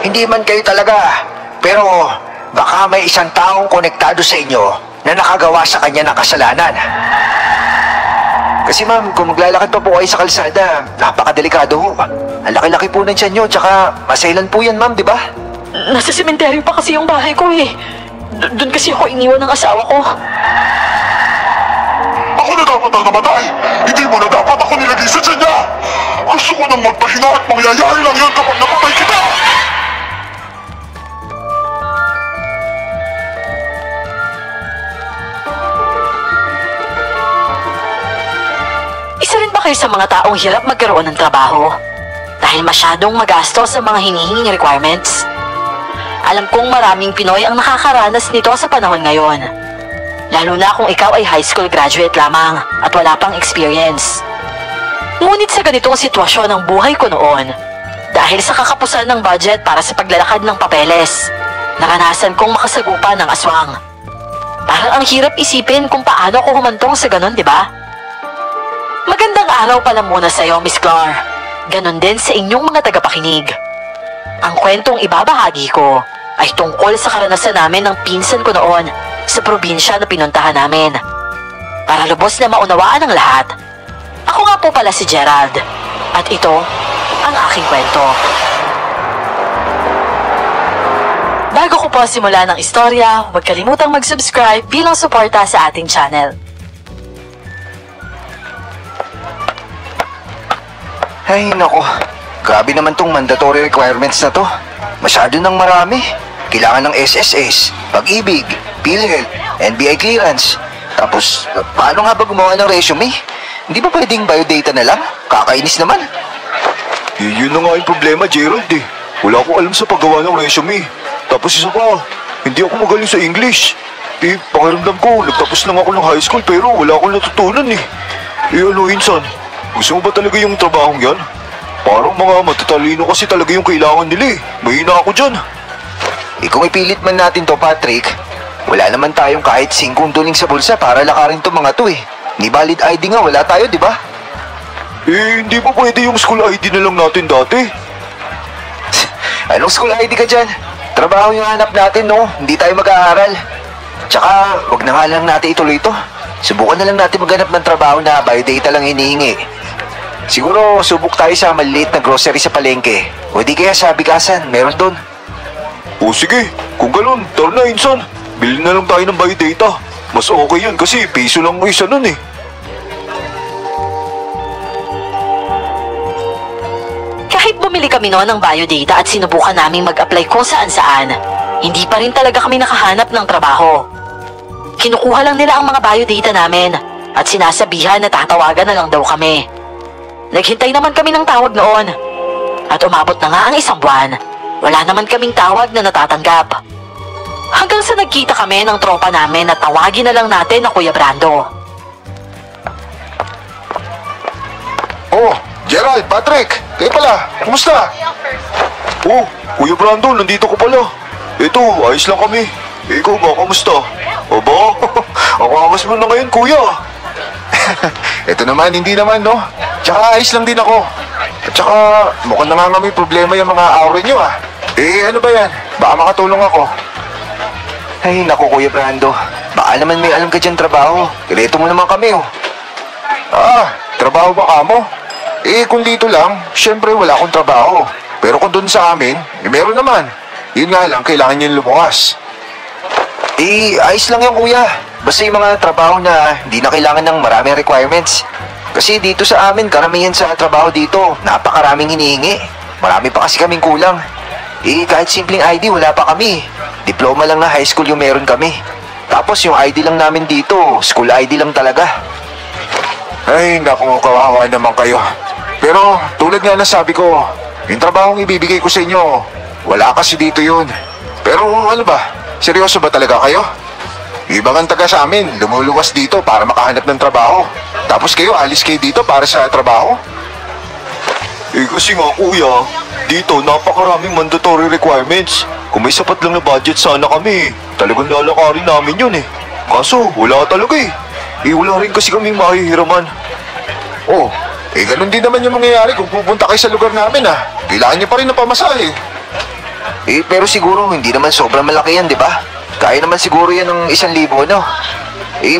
hindi man kayo talaga. Pero baka may isang taong konektado sa inyo na nakagawa sa kanya ng kasalanan. Kasi ma'am, kung maglalakad pa po kayo sa kalsada, napakadelikado ho. Ang laki-laki po ng tiyan nyo, tsaka masailan po yan ma'am, di ba? Nasa sementeryo pa kasi yung bahay ko eh. Doon kasi ako iniwan ng asawa ko. Ako na dapat ang namatay! Hindi mo na dapat ako nilagay sa tiyan niya! Gusto ko nang magpahinga at mangyayari lang yan kapag napatay kita! Isa rin ba kayo sa mga taong hirap magkaroon ng trabaho? Dahil masyadong magastos sa mga hinihinging requirements? Alam kong maraming Pinoy ang nakakaranas nito sa panahon ngayon. Lalo na kung ikaw ay high school graduate lamang at wala pang experience. Ngunit sa ganitong sitwasyon ng buhay ko noon, dahil sa kakapusan ng budget para sa paglalakad ng papeles, naranasan kong makasagupa ng aswang. Parang ang hirap isipin kung paano ako humantong sa ganon, di ba? Magandang araw pala muna sa iyo, Miss Clar. Ganon din sa inyong mga tagapakinig. Ang kwentong ibabahagi ko ay tungkol sa karanasan namin ng pinsan ko noon sa probinsya na pinuntahan namin. Para lubos na maunawaan ng lahat, ako nga po pala si Gerald. At ito ang aking kwento. Bago ko po simulan ng istorya, huwag kalimutang mag-subscribe bilang suporta sa ating channel. Ay, nako. Grabe naman tong mandatory requirements na to. Masyado nang marami. Kailangan ng SSS, Pag-ibig, PhilHealth, NBI clearance. Tapos, paano nga ba gumawa ng resume? Hindi ba pwedeng biodata na lang? Kakainis naman. Yun na nga yung problema, Gerald eh. Wala akong alam sa paggawa ng resume. Tapos isa pa, hindi ako magaling sa English. Pakiramdam ko, nagtapos lang ako ng high school pero wala akong natutunan eh. Ano, Insan? Gusto mo ba talaga yung trabahong yan? Parang mga matatalino kasi talaga yung kailangan nila eh. Mahina ako dyan. Kung ipilit man natin to, Patrick, wala naman tayong kahit 5 tuling sa bulsa para lakarin to mga to eh. Ni valid ID nga, wala tayo, di ba? Hindi ba pwede yung school ID na lang natin dati? Anong school ID ka dyan? Trabaho yung hanap natin, no? Hindi tayo mag-aaral. Tsaka, wag na nga lang natin ituloy ito. Subukan na lang natin maghanap ng trabaho na biodata lang hinihingi. Siguro, subok tayo sa maliit na grocery sa palengke. O di kaya sa bikasan, meron doon. O sige, kung ganun, tara na, Insan. Bilhin na lang tayo ng biodata. Mas okay yun kasi piso lang isa nun eh. Kahit bumili kami noon ng biodata at sinubukan naming mag-apply kung saan-saan, hindi pa rin talaga kami nakahanap ng trabaho. Kinukuha lang nila ang mga biodata namin at sinasabihan na tatawagan na lang daw kami. Naghintay naman kami ng tawag noon at umabot na nga ang 1 buwan. Wala naman kaming tawag na natatanggap. Hanggang sa nagkita kami ng tropa namin na tawagin na lang natin na Kuya Brando. Oh, Gerald, Patrick, kayo pala, kumusta? Oh, Kuya Brando, nandito ko pala. Ito, ayos lang kami. Ikaw ba, kamusta? Aba, ang angas mo na ngayon, Kuya. Ito naman, hindi naman, no? Tsaka ayos lang din ako. At tsaka, mukhang na nga may problema yung mga aura nyo, ah. Ano ba yan? Baka makatulong ako. Ay, naku, Kuya Brando. Baka naman may alam ka dyan trabaho. Kireto mo naman kami, oh. Trabaho ba ka mo? Kung dito lang, syempre wala akong trabaho. Pero kung doon sa amin, meron naman. Yun nga lang, kailangan nyo lumukas. Ayos lang yan, Kuya. Basta yung mga trabaho na hindi na kailangan ng maraming requirements. Kasi dito sa amin, karamihan sa trabaho dito, napakaraming hinihingi. Marami pa kasi kaming kulang. Kahit simpleng ID, wala pa kami. Diploma lang na high school yung meron kami. Tapos yung ID lang namin dito, school ID lang talaga. Ay, naku, kawawa naman kayo. Pero tulad nga na sabi ko, yung trabahong ibibigay ko sa inyo, wala kasi dito yun. Pero ano ba, seryoso ba talaga kayo? Ibang ang taga sa amin, lumuluwas dito para makahanap ng trabaho. Tapos kayo, alis kayo dito para sa trabaho? Kasi nga, Kuya, dito napakaraming mandatory requirements. Kung may sapat lang na budget sana kami, talagang lalakarin namin yun eh. Kaso, wala talaga eh. Wala rin kasi kaming mahihiraman. Ganun din naman yung mangyayari kung pupunta kayo sa lugar namin, ah. Kailangan niyo pa rin ng pamasahe. Pero siguro hindi naman sobrang malaki yan, di ba? Kaya naman siguro yan ng 1,000, no?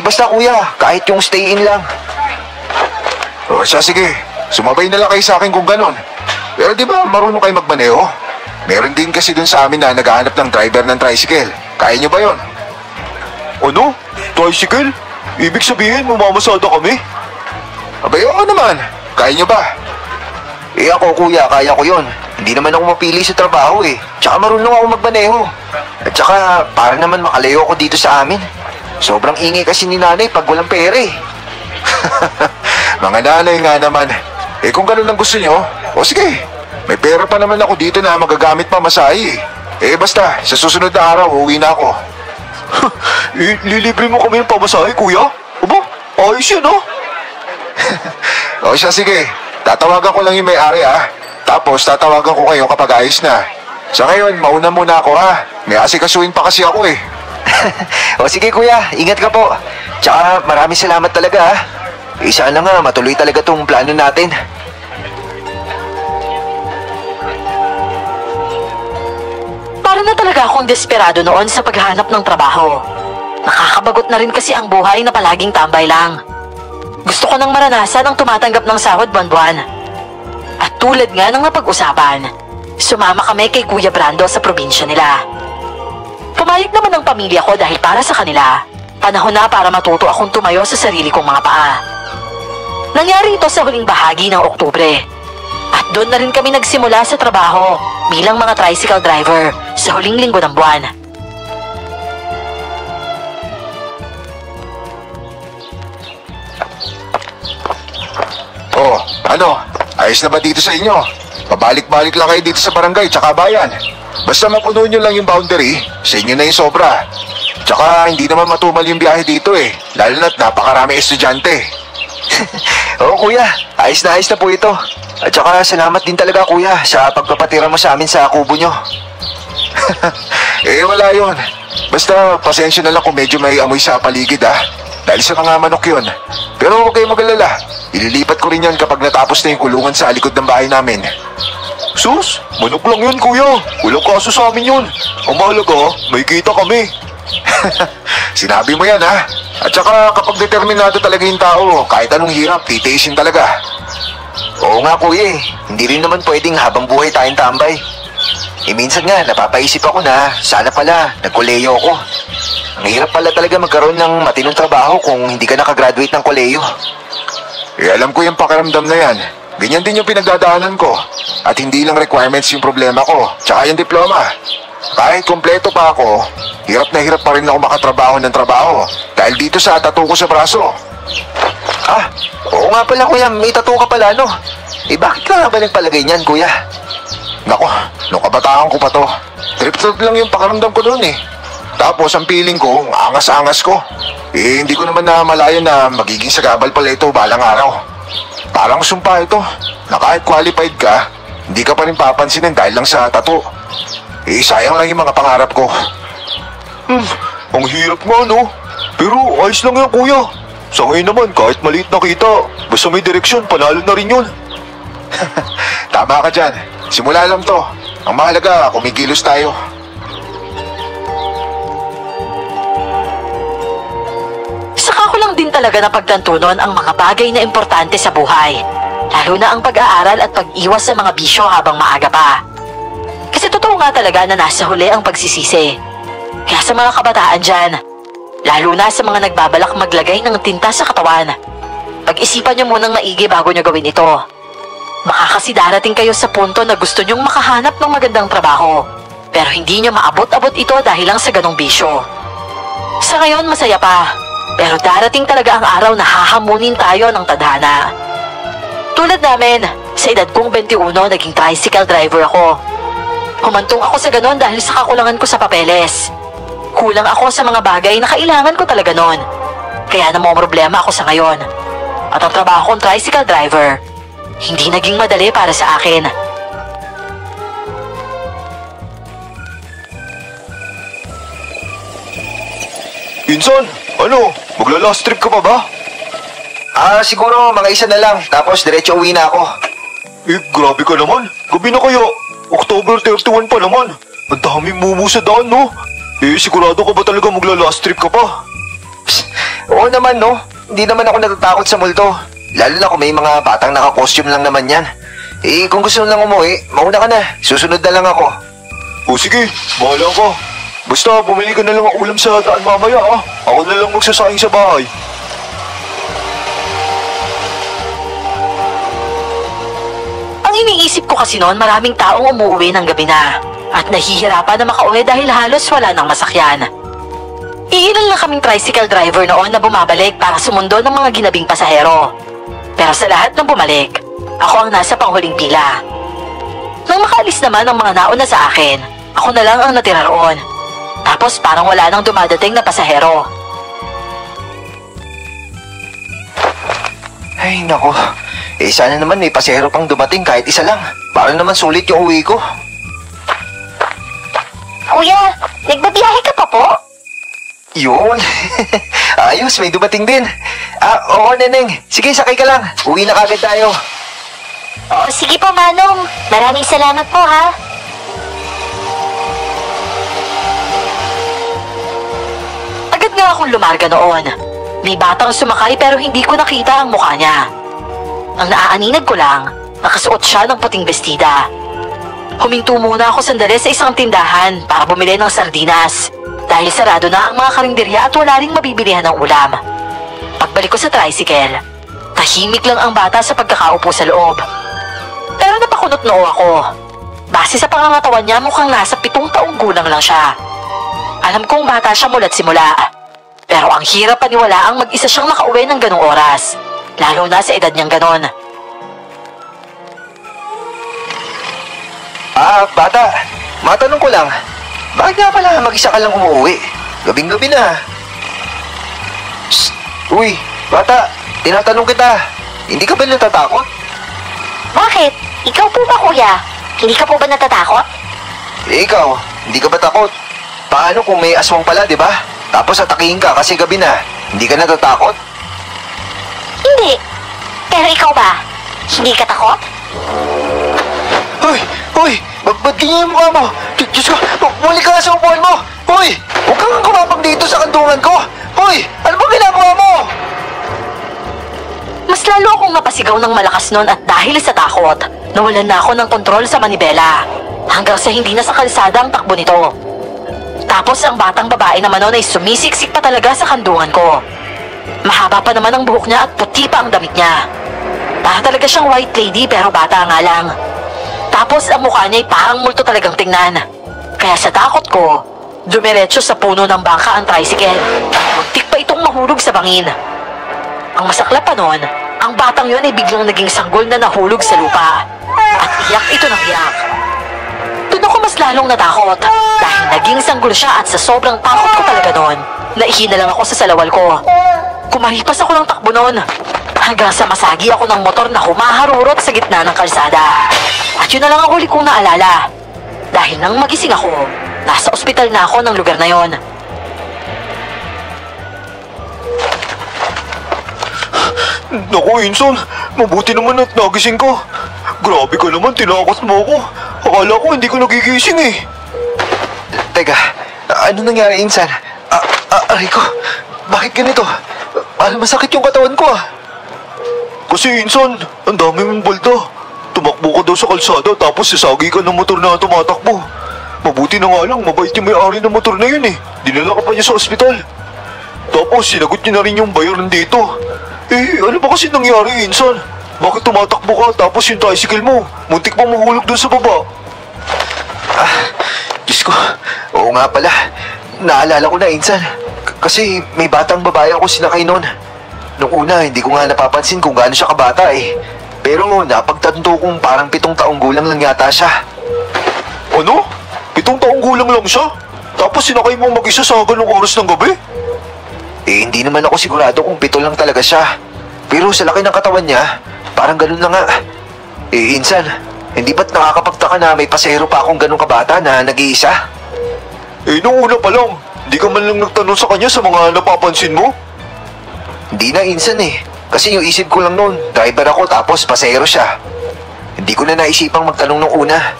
Basta kuya, kahit yung stay in lang. O siya, sige. Sumabay na lang kayo sa akin kung ganon. Pero di ba marunong kayo magmaneho? Meron din kasi dun sa amin na naghahanap ng driver ng tricycle. Kaya nyo ba yon? Ano? Tricycle? Ibig sabihin, mamamasada kami? Abay, oo naman. Kaya nyo ba? Ako kuya, kaya ko yon. Hindi naman ako mapili sa trabaho Tsaka marunong ako magmaneho. At tsaka, para naman makalayo ako dito sa amin. Sobrang ingay kasi ni nanay pag walang pera Mga nanay nga naman. Kung ganun ang gusto nyo, o sige. May pera pa naman ako dito na magagamit pamasahe basta, sa susunod na araw, uuwi na ako. Lilibre mo kami ng pamasahe, kuya? Aba, ayos yun, O siya, sige. Tatawagan ko lang yung may-ari, Tapos, tatawagan ko kayo kapag ayos na. Sa ngayon, mauna muna ako, May asikasuhin pa kasi ako, O sige, kuya. Ingat ka po. Tsaka, maraming salamat talaga, sana nga, matuloy talaga tong plano natin. Para na talaga akong desperado noon sa paghahanap ng trabaho. Nakakabagot na rin kasi ang buhay na palaging tambay lang. Gusto ko nang maranasan ang tumatanggap ng sahod buwan-buwan. At tulad nga ng napag-usapan, sumama kami kay Kuya Brando sa probinsya nila. Pumayag naman ang pamilya ko dahil para sa kanila, panahon na para matuto akong tumayo sa sarili kong mga paa. Nangyari ito sa huling bahagi ng Oktubre. At doon na rin kami nagsimula sa trabaho bilang mga tricycle driver sa huling linggo ng buwan. Oh, ano? Ayos na ba dito sa inyo? Pabalik-balik lang kayo dito sa barangay tsaka bayan. Basta mapuno nyo lang yung boundary, sa inyo na yung sobra. Tsaka hindi naman matumal yung biyahe dito lalo na't napakarami estudyante. Oo kuya, ayos na po ito. At saka salamat din talaga kuya sa pagpapatira mo sa amin sa kubo nyo. Wala yun. Basta pasensya na lang kung medyo may amoy sa paligid dahil sa mga manok yun. Pero huwag kayong mag-alala. Ililipat ko rin yan kapag natapos na yung kulungan sa likod ng bahay namin. Sus, manok lang yun kuya. Walang kaso sa amin yun. Ang mahalaga, may kita kami. Sinabi mo yan At saka kapag determinado talaga yung tao, kahit anong hirap, titiisin talaga. Oo nga kuya Hindi rin naman pwedeng habang buhay tayong tambay. Minsan nga, napapaisip ako na sana pala nagkoleyo ako. Ang hirap pala talaga magkaroon ng matinong trabaho kung hindi ka nakagraduate ng koleyo. Alam ko yung pakiramdam na yan. Ganyan din yung pinagdadaanan ko. At hindi lang requirements yung problema ko, tsaka yung diploma. Kahit kompleto pa ako, hirap na hirap pa rin ako makatrabaho ng trabaho dahil dito sa tattoo ko sa braso. Oo nga pala kuya, may tattoo ka pala bakit ka nga ba nagpalagay niyan kuya? Nako, nung kabataan ko pa to. Trip-trip lang yung pakiramdam ko noon Tapos ang feeling ko, angas-angas ko. Hindi ko naman na malayan na magiging sagabal pala ito balang araw. Parang sumpa ito, na kahit qualified ka, hindi ka pa rin papansinin dahil lang sa tattoo. Sayang lang yung mga pangarap ko. Ang hirap nga Pero ayos lang yan kuya. Sa ngayon naman, kahit maliit na kita, basta may direksyon, panalo na rin yun. Tama ka dyan. Simula lang to. Ang mahalaga, kumikilos tayo. Saka ko lang din talaga napagtanto noon ang mga bagay na importante sa buhay. Lalo na ang pag-aaral at pag-iwas sa mga bisyo habang maaga pa. Kasi totoo nga talaga na nasa huli ang pagsisisi. Kaya sa mga kabataan dyan, lalo na sa mga nagbabalak maglagay ng tinta sa katawan, pag-isipan nyo munang maigi bago nyo gawin ito. Baka kasi darating kayo sa punto na gusto nyong makahanap ng magandang trabaho, pero hindi nyo maabot-abot ito dahil lang sa ganong bisyo. Sa ngayon, masaya pa, pero darating talaga ang araw na hahamunin tayo ng tadhana. Tulad namin, sa edad kong 21, naging tricycle driver ako. Humantong ako sa ganon dahil sa kakulangan ko sa papeles. Kulang ako sa mga bagay na kailangan ko talaga noon. Kaya namomroblema ako sa ngayon. At ang trabaho kong tricycle driver, hindi naging madali para sa akin. Insan, magla-last trip ka pa ba? Siguro mga isa na lang, tapos diretso uwi na ako. Grabe ka naman. Gabi na kaya. October 31 pa naman. Ang daming mumu sa daan, no? Sigurado ka ba talaga magla-last trip ka pa? Oo naman, no? Hindi naman ako natatakot sa multo. Lalo na kung may mga batang naka-costume lang naman yan. Kung gusto mo lang umuwi, mauna ka na. Susunod na lang ako. O sige, bahala ka. Basta bumili ka na lang ng ulam sa daan mamaya, ah. Ako na lang magsasayang sa bahay. Ang iniisip ko kasi noon, maraming taong umuwi ng gabi na. At nahihirapan na makauwi dahil halos wala ng masakyan. Iilan lang kaming tricycle driver noon na bumabalik para sumundo ng mga ginabing pasahero. Pero sa lahat ng bumalik, ako ang nasa panghuling pila. Nang makaalis naman ang mga nauna sa akin, ako na lang ang natira roon. Tapos parang wala nang dumadating na pasahero. Ay, nako. Sana naman may pasahero pang dumating kahit isa lang. Para naman sulit yung uwi ko. Kuya, nagbabiyahe ka pa po? Yun. Ayos, may dumating din. Oo, Neneng. Sige, sakay ka lang. Uwi na kagad tayo. O, sige po, Manong. Maraming salamat po, ha? Agad nga akong lumarga noon. May batang sumakay pero hindi ko nakita ang mukha niya. Ang naaaninag ko lang, nakasuot siya ng puting bestida. Huminto muna ako sandali sa isang tindahan para bumili ng sardinas dahil sarado na ang mga karinderya at wala ring mabibilihan ng ulam. Pagbalik ko sa tricycle, tahimik lang ang bata sa pagkakaupo sa loob. Pero napakunot noo ako. Base sa pangangatawan niya, mukhang nasa 7 taong gulang lang siya. Alam kong bata siya mula't simula. Pero ang hirap paniwalaang mag-isa siyang nakauwi ng ganong oras, lalo na sa edad niyang ganon. Bata, matanong ko lang, bakit nga pala mag-isa ka lang umuwi? Gabing-gabi na. Psst! Uy, bata, tinatanong kita, hindi ka ba natatakot? Bakit? Ikaw po ba, kuya? Hindi ka po ba natatakot? Ikaw, hindi ka ba takot? Paano kung may aswang pala, di ba? Tapos atakihin ka kasi gabi na, hindi ka natatakot? Hindi. Pero ikaw ba? Hindi ka takot? Hoy! Hoy! Ba't ganyan yung mukha mo? Diyos ko! Muli ka nga sa upuan mo! Hoy! Huwag kang kumapag dito sa kandungan ko! Hoy! Ano ba ginagawa mo? Mas lalo akong napasigaw ng malakas noon at dahil sa takot, nawalan na ako ng kontrol sa manibela. Hanggang sa hindi na sa kalsada ang takbo nito. Tapos ang batang babae naman noon ay sumisiksik pa talaga sa kandungan ko. Mahaba pa naman ang buhok niya at puti pa ang damit niya. Para talaga siyang white lady pero bata nga lang. Tapos ang mukha niya ay parang multo talagang tingnan. Kaya sa takot ko, dumiretso sa puno ng bangka ang tricycle. Muntik pa itong mahulog sa bangin. Ang masaklap pa noon, ang batang yun ay biglang naging sanggol na nahulog sa lupa. At iyak ito ng iyak. Doon ako mas lalong natakot dahil naging sanggol siya at sa sobrang takot ko talaga noon, naihi na lang ako sa salawal ko. Kumaripas ako ng takbo noon hanggang sa masagi ako ng motor na humaharurot sa gitna ng kalsada. At yun na lang ang huli kong naalala. Dahil nang magising ako, nasa ospital na ako ng lugar na yon. Naku, Inson. Mabuti naman at nagising ka. Grabe ka naman, tinakot mo ako. Akala ko hindi ko nagigising eh. Teka, ano nangyari, Insan? Aray ko, bakit ganito? Parang masakit yung katawan ko ah. Kasi Inson, ang dami mong balda. Tumakbo ka daw sa kalsada tapos sasagi ka ng motor na tumatakbo. Mabuti na nga lang, mabait yung may-ari ng motor na yun eh. Dinala ka pa niya sa ospital. Tapos sinagot niya na rin yung bayaran dito. Ano ba kasi nangyari, Insan? Bakit tumatakbo ka tapos yung tricycle mo muntik pa mahulog doon sa baba? Diyos ko, oo nga pala. Naalala ko na, Insan. Kasi may batang babae ako sinakay noon. Nung una, hindi ko nga napapansin kung gaano siya kabata eh. Pero napagtanto kong parang 7 taong gulang lang yata siya. Ano? 7 taong gulang lang siya? Tapos sinakay mo mag-isa sa ganung oras ng gabi? Hindi naman ako sigurado kung 7 lang talaga siya. Pero sa laki ng katawan niya, parang ganun na nga. Insan, hindi ba't nakakapagtaka na may pasahero pa akong ganung kabata na nag-iisa? Nung una pa lang, hindi ka man lang nagtanong sa kanya sa mga napapansin mo? Hindi na, Insan eh. Kasi yung isip ko lang noon, driver ako tapos pasahero siya. Hindi ko na naisipang magtanong nung una.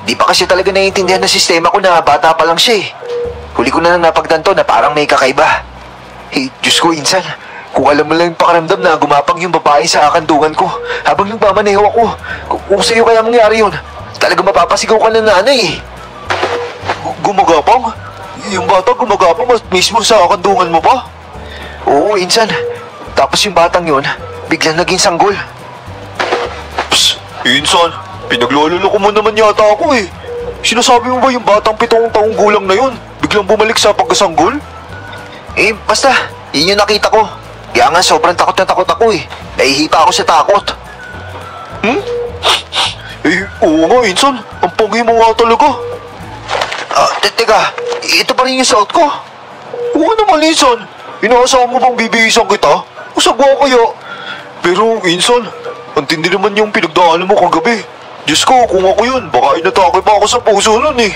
Di pa kasi talaga naiintindihan ng sistema ko na bata pa lang siya eh. Huli ko na lang napagtanto na parang may kakaiba. Eh, Diyos ko, Insan. Kung alam mo lang yung pakaramdam na gumapang yung babae sa kandungan ko habang nagmamaneho ako. Kung sa'yo kaya mangyari yun, talaga mapapasigaw ka ng nanay eh. Gumagapang? Yung bata gumagapang mismo sa kandungan mo ba? Oo, Insan. Tapos yung batang yun, biglang naging sanggol. Psst, Insan, pinaglololo ko mo naman yata ako eh. Sinasabi mo ba yung batang 7 taong gulang na yun biglang bumalik sa pagkasanggol? Eh, basta, yun yung nakita ko. Kaya nga sobrang takot na takot ako eh. Nahihipa ako sa takot. Eh, oo nga, Insan. Ang pogi mo nga talaga. Teka, ito pa rin yung suot ko. Oo naman, Insan. Inaasahan mo bang bibihisan kita? Usagwa kaya. Pero, Insan, ang tindi naman yung pinagdaanan mo kagabi. Diyos ko, kung ako yun, baka inatake pa ako sa puso nun eh.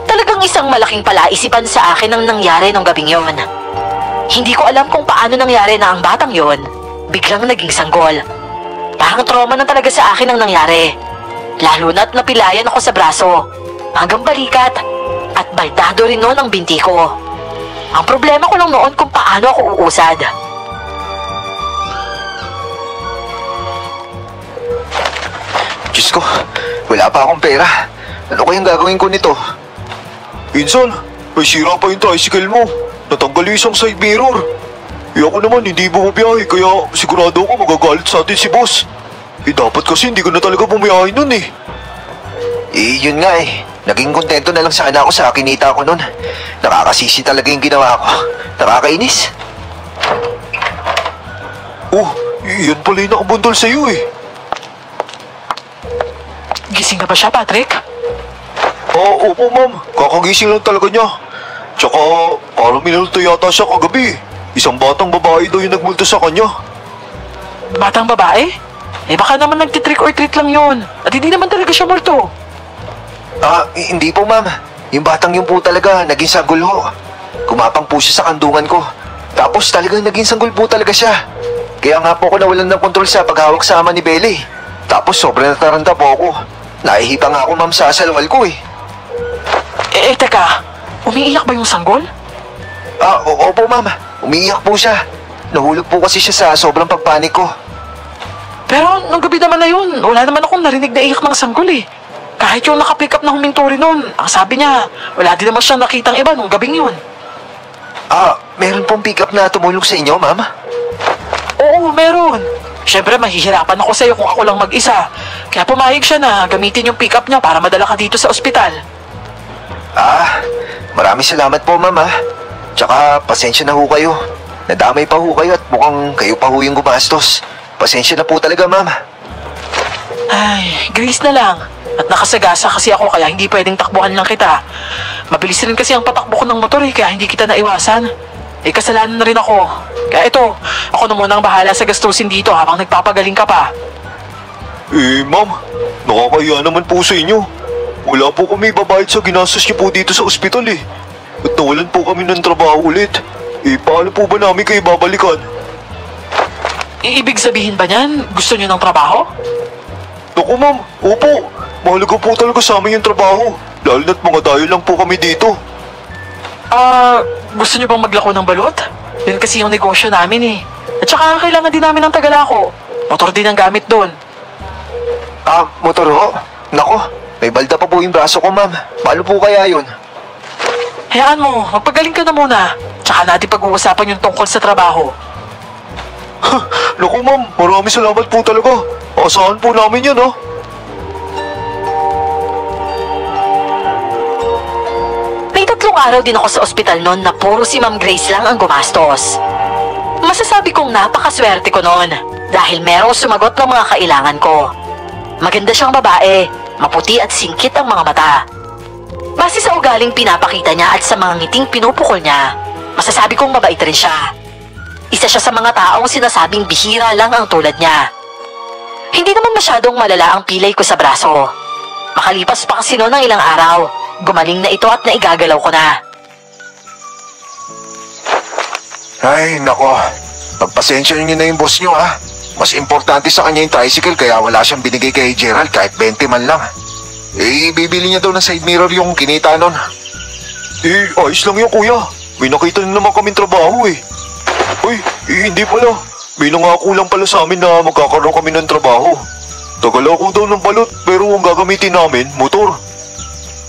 Talagang isang malaking palaisipan sa akin ang nangyari nung gabing yon. Hindi ko alam kung paano nangyari na ang batang yon biglang naging sanggol. Parang trauma na talaga sa akin ang nangyari. Lalo na't napilayan ako sa braso, hanggang balikat, at baldado rin noon ang binti ko. Ang problema ko lang noon kung paano ako uusad. Diyos ko, wala pa akong pera. Ano kayang gagawin ko nito? Insan, may sira pa yung tricycle mo. Natanggal yung isang side mirror. Eh ako naman hindi bumabiyahe kaya sigurado ako magagalit sa atin si boss. Eh dapat kasi hindi ko na talaga bumiyahe nun eh. Eh, yun nga eh. Naging kontento na lang sana ako sa kinita ko nun. Nakakasisi talaga yung ginawa ko. Nakakainis. Oh, yan pala yung nakabundol sa'yo eh. Gising na ba siya, Patrick? Opo ma'am. Kakagising lang talaga niya. Tsaka parang minulto yata siya kagabi. Isang batang babae daw yung nagmulto sa kanya. Batang babae? Eh baka naman nagtitrick or treat lang yon. At hindi naman talaga siya multo. Hindi po ma'am. Yung batang yun po talaga naging sanggol ho. Gumapang po siya sa kandungan ko. Tapos talagang naging sanggol po talaga siya. Kaya nga po ako nawalan ng kontrol sa paghawak sa ama ni Belly. Tapos sobrang nataranta po ako. Nahihipa nga ako ma'am sa salwal ko eh. Teka. Umiiyak ba yung sanggol? Opo ma'am. Umiiyak po siya. Nahulog po kasi siya sa sobrang pagpanik ko. Pero nung gabi naman na yun, wala naman akong narinig na iyak ng sanggol eh. Kahit yung nakapick up na huminto rin nun, ang sabi niya, wala din naman siyang nakitang iba nung gabing yun. Meron pong pick up na tumulong sa inyo ma'am? Oo, meron. Siyempre, mahihirapan ako sa'yo kung ako lang mag-isa. Kaya pumayag siya na gamitin yung pick up niya para madala ka dito sa ospital. Maraming salamat po ma'am ha. Tsaka pasensya na ho kayo. Nadamay pa ho kayo at mukhang kayo pa ho yung gumastos. Pasensya na po talaga ma'am. Ay, Grace na lang. At nakasagasa kasi ako kaya hindi pwedeng takbuhan lang kita. Mabilis rin kasi ang patakbo ko ng motor eh, kaya hindi kita naiwasan. Eh, kasalanan na rin ako. Kaya ito, ako na muna ang bahala sa gastusin dito habang nagpapagaling ka pa. Eh ma'am, nakakaya naman po sa inyo. Wala po kami babayad sa ginastos niyo po dito sa ospital eh. At nawalan po kami ng trabaho ulit. Eh paano po ba namin kayo babalikan? Ibig sabihin ba niyan, gusto niyo ng trabaho? Naku ma'am, opo. Mahalaga po talaga sa amin yung trabaho. Lalo na't mga dayo lang po kami dito. Gusto niyo bang maglako ng balot? Yun kasi yung negosyo namin eh. At saka kailangan din namin ng tagalako. Motor din ang gamit doon. Motor ho? Nako, may balda pa po yung braso ko ma'am. Paano po kaya yun? Hayaan mo, magpagaling ka na muna. Tsaka natin pag-uusapan yung tungkol sa trabaho. Naku ma'am, maraming salamat po talaga. Asahan po namin yan ha. May 3 araw din ako sa ospital noon na puro si Ma'am Grace lang ang gumastos. Masasabi kong napakaswerte ko noon dahil merong sumagot ng mga kailangan ko. Maganda siyang babae, maputi at singkit ang mga mata. Base sa ugaling pinapakita niya at sa mga ngiting pinupukol niya, masasabi kong mabait rin siya. Isa siya sa mga taong sinasabing bihira lang ang tulad niya. Hindi naman masyadong malala ang pilay ko sa braso. Makalipas pa kasi noon ng ilang araw, gumaling na ito at naigagalaw ko na. Ay, nako. Pagpasensya niyo na yung boss niyo ha. Mas importante sa kanya yung tricycle kaya wala siyang binigay kay Gerald kahit 20 man lang. Eh, bibili niya daw ng side mirror yung kinita nun. Eh, ayos lang yun kuya. May nakita na naman kaming trabaho eh. Uy, hindi pala. May nangako lang pala sa amin na magkakaroon kami ng trabaho. Tagalako daw ng balot pero ang gagamitin namin, motor.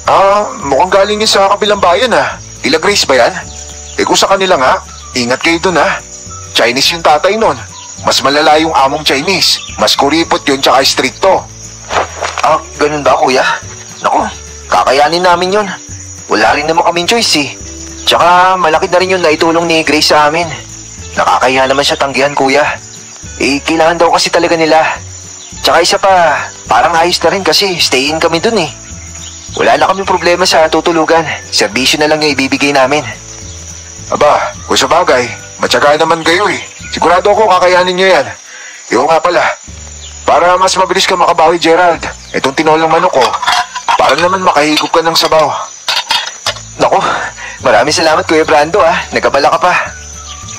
Ah, mukhang galing yun sa kabilang bayan ah. Ila Grace ba yan? Eh kung sa kanila nga, ingat kayo dun ah. Chinese yung tatay nun. Mas malala yung among Chinese. Mas kuripot yun tsaka stricto. Ah, ganun ba kuya? Naku, kakayanin namin yun. Wala rin naman kaming choice eh. Tsaka malaki na rin yung naitulong ni Grace sa amin. Nakakahiya naman siya tanggihan kuya. Eh, kailangan daw kasi talaga nila. Tsaka isa pa, parang ayos na rin kasi stay in kami dun eh. Wala na kami problema sa tutulugan. Serbisyo na lang yung ibibigay namin. Aba, kung sa bagay, matyaga naman kayo eh. Sigurado ako kakayanin nyo yan. Iyo nga pala, para mas mabilis ka makabawi Gerald, itong tinolang manok ko, para naman makahigop ka ng sabaw. Naku, maraming salamat Kuya Brando ah. Nagkabala ka pa.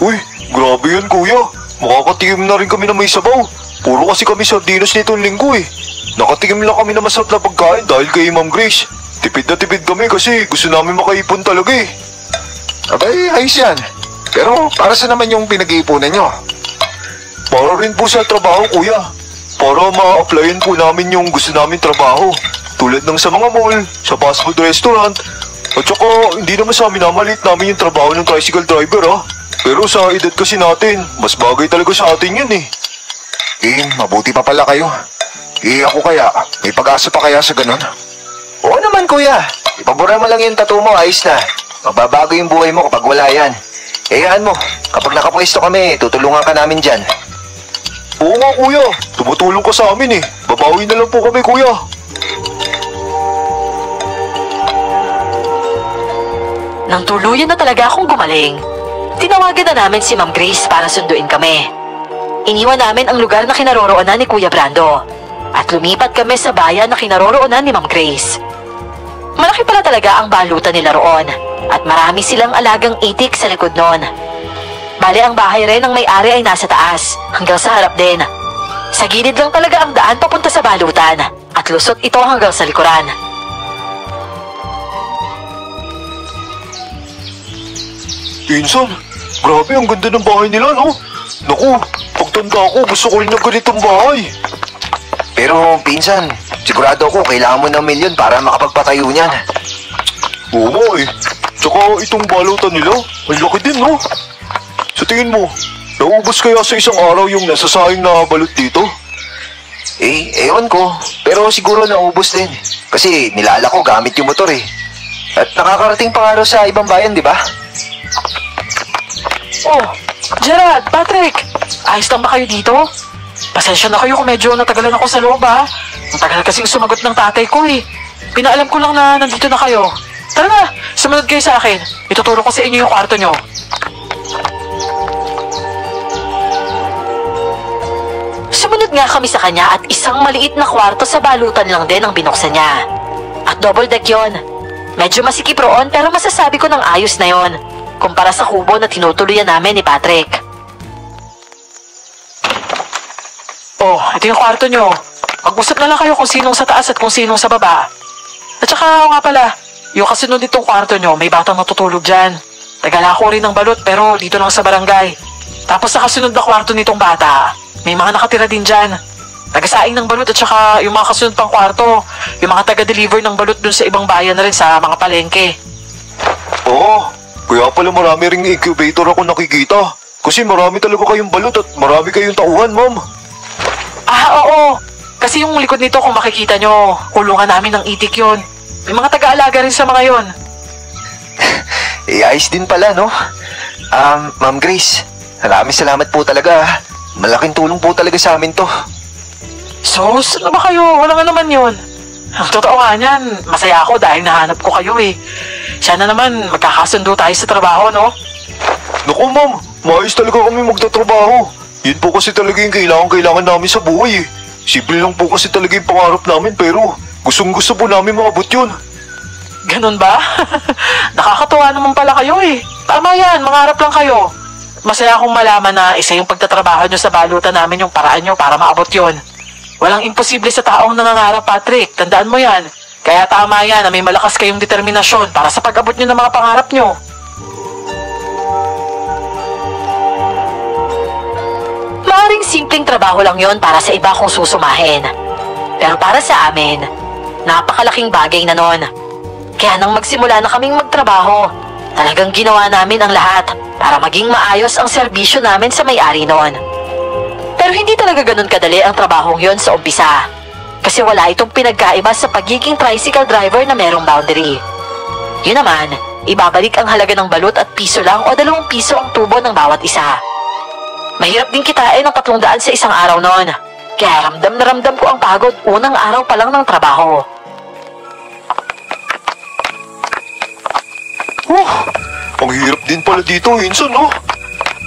Uy, grabe yan kuya. Makakatikim na rin kami na may sabaw. Puro kasi kami sardinas nitong linggo eh. Nakatikim lang kami na masarap na pagkain dahil kay Ma'am Grace. Tipid na tipid kami kasi gusto namin makaipon talaga eh. Abay, ayos yan. Pero para sa naman yung pinag-iipunan nyo? Para rin po sa trabaho kuya. Para ma-applyan po namin yung gusto namin trabaho. Tulad ng sa mga mall, sa fast food restaurant. At saka hindi naman sa amin namalit namin yung trabaho ng tricycle driver ah. Pero sa edad kasi natin, mas bagay talaga sa atin yun eh. Eh, mabuti pa pala kayo. Eh, ako kaya, may pag-asa pa kaya sa ganun? Oo naman kuya. Ipabura mo lang yung tattoo mo, ayos na. Magbabago yung buhay mo kapag wala yan. Hayaan mo, kapag nakapwesto kami, tutulungan ka namin dyan. Oo nga kuya, tumutulong ka sa amin eh. Babawi na lang po kami kuya. Nang tuluyan na talaga akong gumaling, tinawagan na namin si Ma'am Grace para sunduin kami. Iniwan namin ang lugar na kinaroroonan ni Kuya Brando at lumipat kami sa bayan na kinaroroonan ni Ma'am Grace. Malaki pala talaga ang balutan nila roon at marami silang alagang itik sa likod nun. Bale ang bahay rin ng may-ari ay nasa taas hanggang sa harap din. Sa gilid lang talaga ang daan papunta sa balutan at lusot ito hanggang sa likuran. Insan, grabe ang ganda ng bahay nila no? Naku, pagtanda ko gusto ko rin ng ganitong bahay. Pero pinsan, sigurado ako kailangan mo ng milyon para makapagpatayo niyan. Oo nga eh. Tsaka itong balutan nila, ang laki din no? Sa tingin mo, naubos kaya sa isang araw yung nasasayang na balot dito? Eh, ewan ko. Pero siguro naubos din. Kasi nilala ko gamit yung motor eh. At nakakarating pa nga raw sa ibang bayan, di ba? Oh, Gerald, Patrick, ayos lang ba kayo dito? Pasensya na kayo kung medyo natagalan ako sa loob ha. Ang tagal kasing sumagot ng tatay ko eh. Pinaalam ko lang na nandito na kayo. Tara na, sumunod kayo sa akin. Ituturo ko sa inyo yung kwarto nyo. Sumunod nga kami sa kanya at isang maliit na kwarto sa balutan lang din ang binuksan niya. At double deck yon. Medyo masikip roon pero masasabi ko ng ayos na yon kumpara sa kubo na tinutuluyan namin ni Patrick. Oh, ito yung kwarto nyo. Mag-usap na lang kayo kung sinong sa taas at kung sinong sa baba. At saka nga pala, yung kasunod itong kwarto nyo, may batang natutulog dyan. Tagalako rin ng balot pero dito lang sa barangay. Tapos sa kasunod na kwarto nitong bata, may mga nakatira din dyan. Tagasaing ng balot at saka yung mga kasunod pang kwarto, yung mga taga-deliver ng balot dun sa ibang bayan na rin sa mga palengke. Oo, kaya pala marami ring incubator ako nakikita. Kasi marami talaga kayong balot at marami kayong tauhan, ma'am. Ah, oo. Kasi yung likod nito kung makikita nyo, kulungan namin ng itik yon. May mga taga-alaga rin sa mga yon. Eh, ayos din pala, no? Ma'am Grace, maraming salamat po talaga. Malaking tulong po talaga sa amin to. Sus, ano ba kayo? Wala nga naman yun. Ang totoo nga niyan, masaya ako dahil nahanap ko kayo eh. Sana naman magkakasundo tayo sa trabaho, no? Naku, ma'am, maayos talaga kami magtatrabaho. Yun po kasi talaga yung kailangan namin sa buhay eh. Simple lang po kasi talaga yung pangarap namin pero gustong-gusto po namin maabot yun. Ganun ba? Nakakatuwa naman pala kayo eh. Tama yan, mangarap lang kayo. masaya akong malaman na isa yung pagtatrabaho nyo sa balutan namin yung paraan nyo para maabot yon. Walang imposible sa taong nangangarap, Patrick. Tandaan mo yan. Kaya tama yan na may malakas kayong determinasyon para sa pag-abot nyo ng mga pangarap nyo. Maaring simpleng trabaho lang yon para sa iba kung susumahin. Pero para sa amin, napakalaking bagay na nun. Kaya nang magsimula na kaming magtrabaho, talagang ginawa namin ang lahat para maging maayos ang serbisyo namin sa may-ari noon. Pero hindi talaga ganun kadali ang trabahong yon sa umpisa. Kasi wala itong pinagkaiba sa pagiging tricycle driver na merong boundary. Yun naman, ibabalik ang halaga ng balot at piso lang o 2 piso ang tubo ng bawat isa. Mahirap din kitain ang 300 sa isang araw noon. Kaya ramdam na ramdam ko ang pagod unang araw pa lang ng trabaho. Ang hirap din pala dito, Insan, no?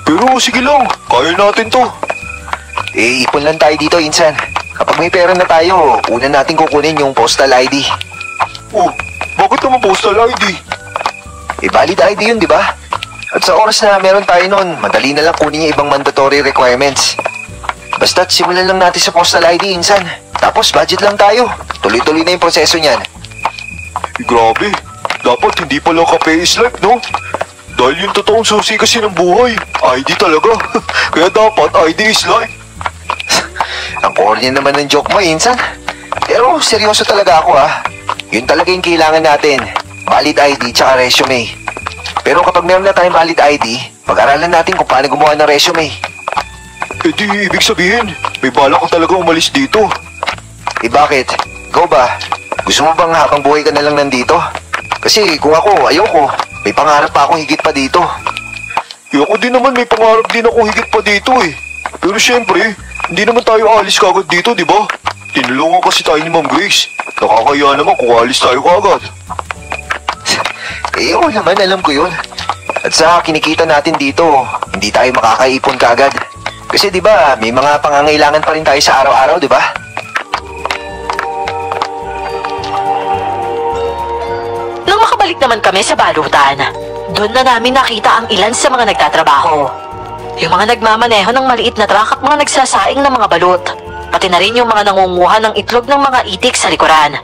Pero sige lang, kaya natin to. Ipon lang tayo dito, Insan. Kapag may pera na tayo, una natin kukunin yung postal ID. Oh, bakit naman postal ID? Valid ID yun, di ba? At sa oras na meron tayo nun, madali na lang kunin yung ibang mandatory requirements. Basta't simulan lang natin sa postal ID, Insan. Tapos budget lang tayo. Tuloy-tuloy na yung proseso niyan. Grabe, dapat hindi pala kape is life, no? Dahil yung totoong susi kasi ng buhay, ID talaga. Kaya dapat ID is life. Ang corny naman ng joke mo, Insan. Pero seryoso talaga ako, ha. Yun talaga yung kailangan natin. Valid ID tsaka resume. Pero kapag meron na tayong valid ID, pag-aralan natin kung paano gumawa ng resume. Di ibig sabihin, may balak ka talaga umalis dito. Bakit? Ikaw ba? Gusto mo bang habang buhay ka na lang nandito? Kasi kung ako, ayoko. May pangarap pa akong higit pa dito. Ako din naman, may pangarap din ako higit pa dito eh. Pero syempre, hindi naman tayo alis kagad dito, di ba? Tinulungan kasi tayo ni Ma'am Grace. Nakakaya naman kung alis tayo kagad. Oo naman, alam ko yun. At sa kinikita natin dito, hindi tayo makakaipon kagad. Kasi di ba, may mga pangangailangan pa rin tayo sa araw-araw, di ba? Nang makabalik naman kami sa balutan, doon na namin nakita ang ilan sa mga nagtatrabaho. Yung mga nagmamaneho ng maliit na truck at mga nagsasaing ng mga balot, pati na rin yung mga nangunguha ng itlog ng mga itik sa likuran.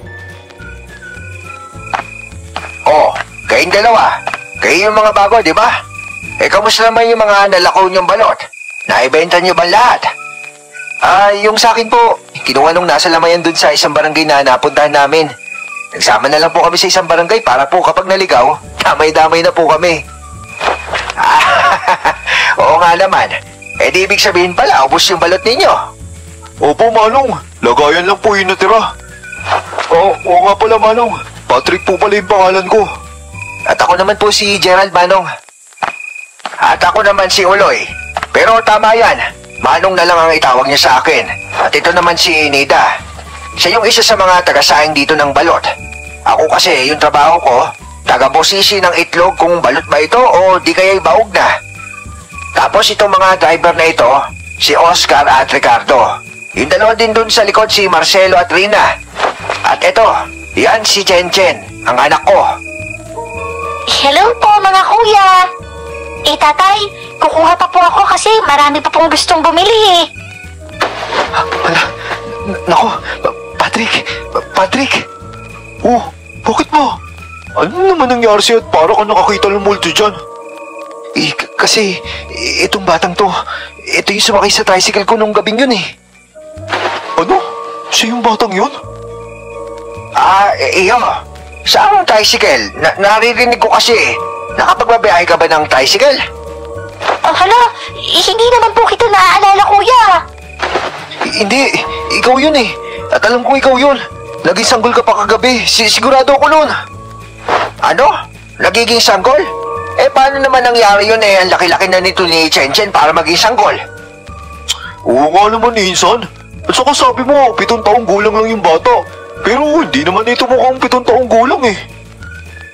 Oh, kayong dalawa. Kayo yung mga bago, di ba? Kamusta naman yung mga nalakaw niyong balot? Naibenta niyo ba lahat? Yung sa akin po, kinuha nung nasa lamayan dun sa isang barangay na napuntahan namin. Nagsama na lang po kami sa isang barangay para po kapag naligaw, damay-damay na po kami. Oo nga naman. Di ibig sabihin pala, ubos yung balot ninyo. Opo, Manong. Lagayan lang po yung natira. Oo nga pala, Manong. Patrick po pala yung pangalan ko. At ako naman po si Gerald, Manong. At ako naman si Uloy. Pero tama yan. Manong na lang ang itawag niya sa akin. At ito naman si Nida. Siya yung isa sa mga taga-saing dito ng balot. Ako kasi, yung trabaho ko, taga-bosisi ng itlog kung balot ba ito o di kaya'y baog na. Tapos itong mga driver na ito, si Oscar at Ricardo. Yung dalawa din dun sa likod si Marcelo at Rina. At ito, yan si Chen Chen, ang anak ko. Hello po mga kuya. Tatay, kukuha pa po ako kasi marami pa pong gustong bumili eh. Nako, Patrick. Oh, bakit ba? Ano naman nangyari sa'yo at para ka nakakita ng multo dyan? Kasi itong batang to, ito yung sumakay sa tricycle ko nung gabing yun eh. Ano? Siya yung batang yun? Iyo. Saan ang tricycle? Naririnig ko kasi. Nakapagbabiyahe ka ba ng tricycle? Hala, hindi naman po kita naaalala kuya. Hindi, ikaw yun eh. At alam ko ikaw yun. Naging sanggol ka pa kagabi. Sigurado ako nun. Ano? Nagiging sanggol? Paano naman nangyari yun eh? Ang laki-laki na nito ni Chen Chen para maging sanggol. Oo nga naman, Insan. At saka sabi mo, 7 taong gulang lang yung bata. Pero hindi naman ito mukhang 7 taong gulang eh.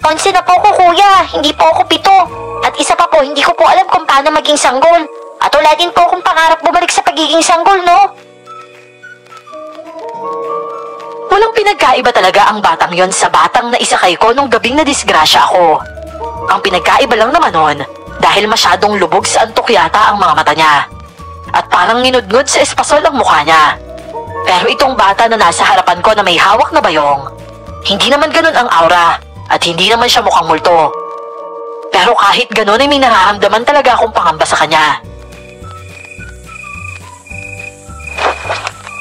11 na po ko kuya, hindi po ako 7. At isa pa po, hindi ko po alam kung paano maging sanggol. At wala din po akong pangarap bumalik sa pagiging sanggol, no? Walang pinagkaiba talaga ang batang yon sa batang na isakay ko nung gabing na disgrasya ako. Ang pinagkaiba lang naman nun, dahil masyadong lubog sa antok yata ang mga mata niya. At parang nginudngod sa espasol ang mukha niya. Pero itong bata na nasa harapan ko na may hawak na bayong, hindi naman ganun ang aura at hindi naman siya mukhang multo. Pero kahit ganun ay may nararamdaman talaga akong pangamba sa kanya.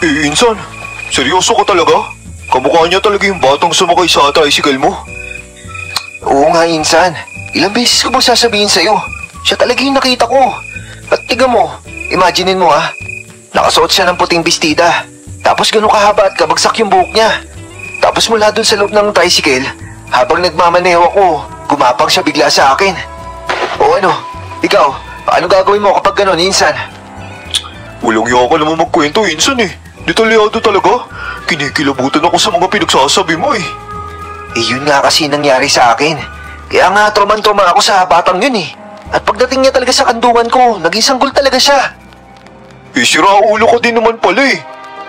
Insan, seryoso ka talaga? Kamukha niya talaga yung batang sumakay sa tricycle mo. Oo nga, Insan. Ilang beses ko ba sasabihin sa'yo? Siya talaga yung nakita ko. At tiga mo, imaginein mo ha. Nakasuot siya ng puting bestida. Tapos ganun kahaba at kabagsak yung buhok niya. Tapos mula dun sa loob ng tricycle, habang nagmamaneho ako, gumapang siya bigla sa akin. O ano, ikaw, paano gagawin mo kapag ganun, Insan? Walang iya ka naman magkwento, Insan eh. Detalyado talaga. Kinikilabutan ako sa mga pinagsasabi mo eh. Eh yun nga kasi nangyari sa akin. Kaya nga trauma ako sa batang yun eh. At pagdating niya talaga sa kandungan ko, naging sanggol talaga siya. Eh sira ulo ka din naman pala eh.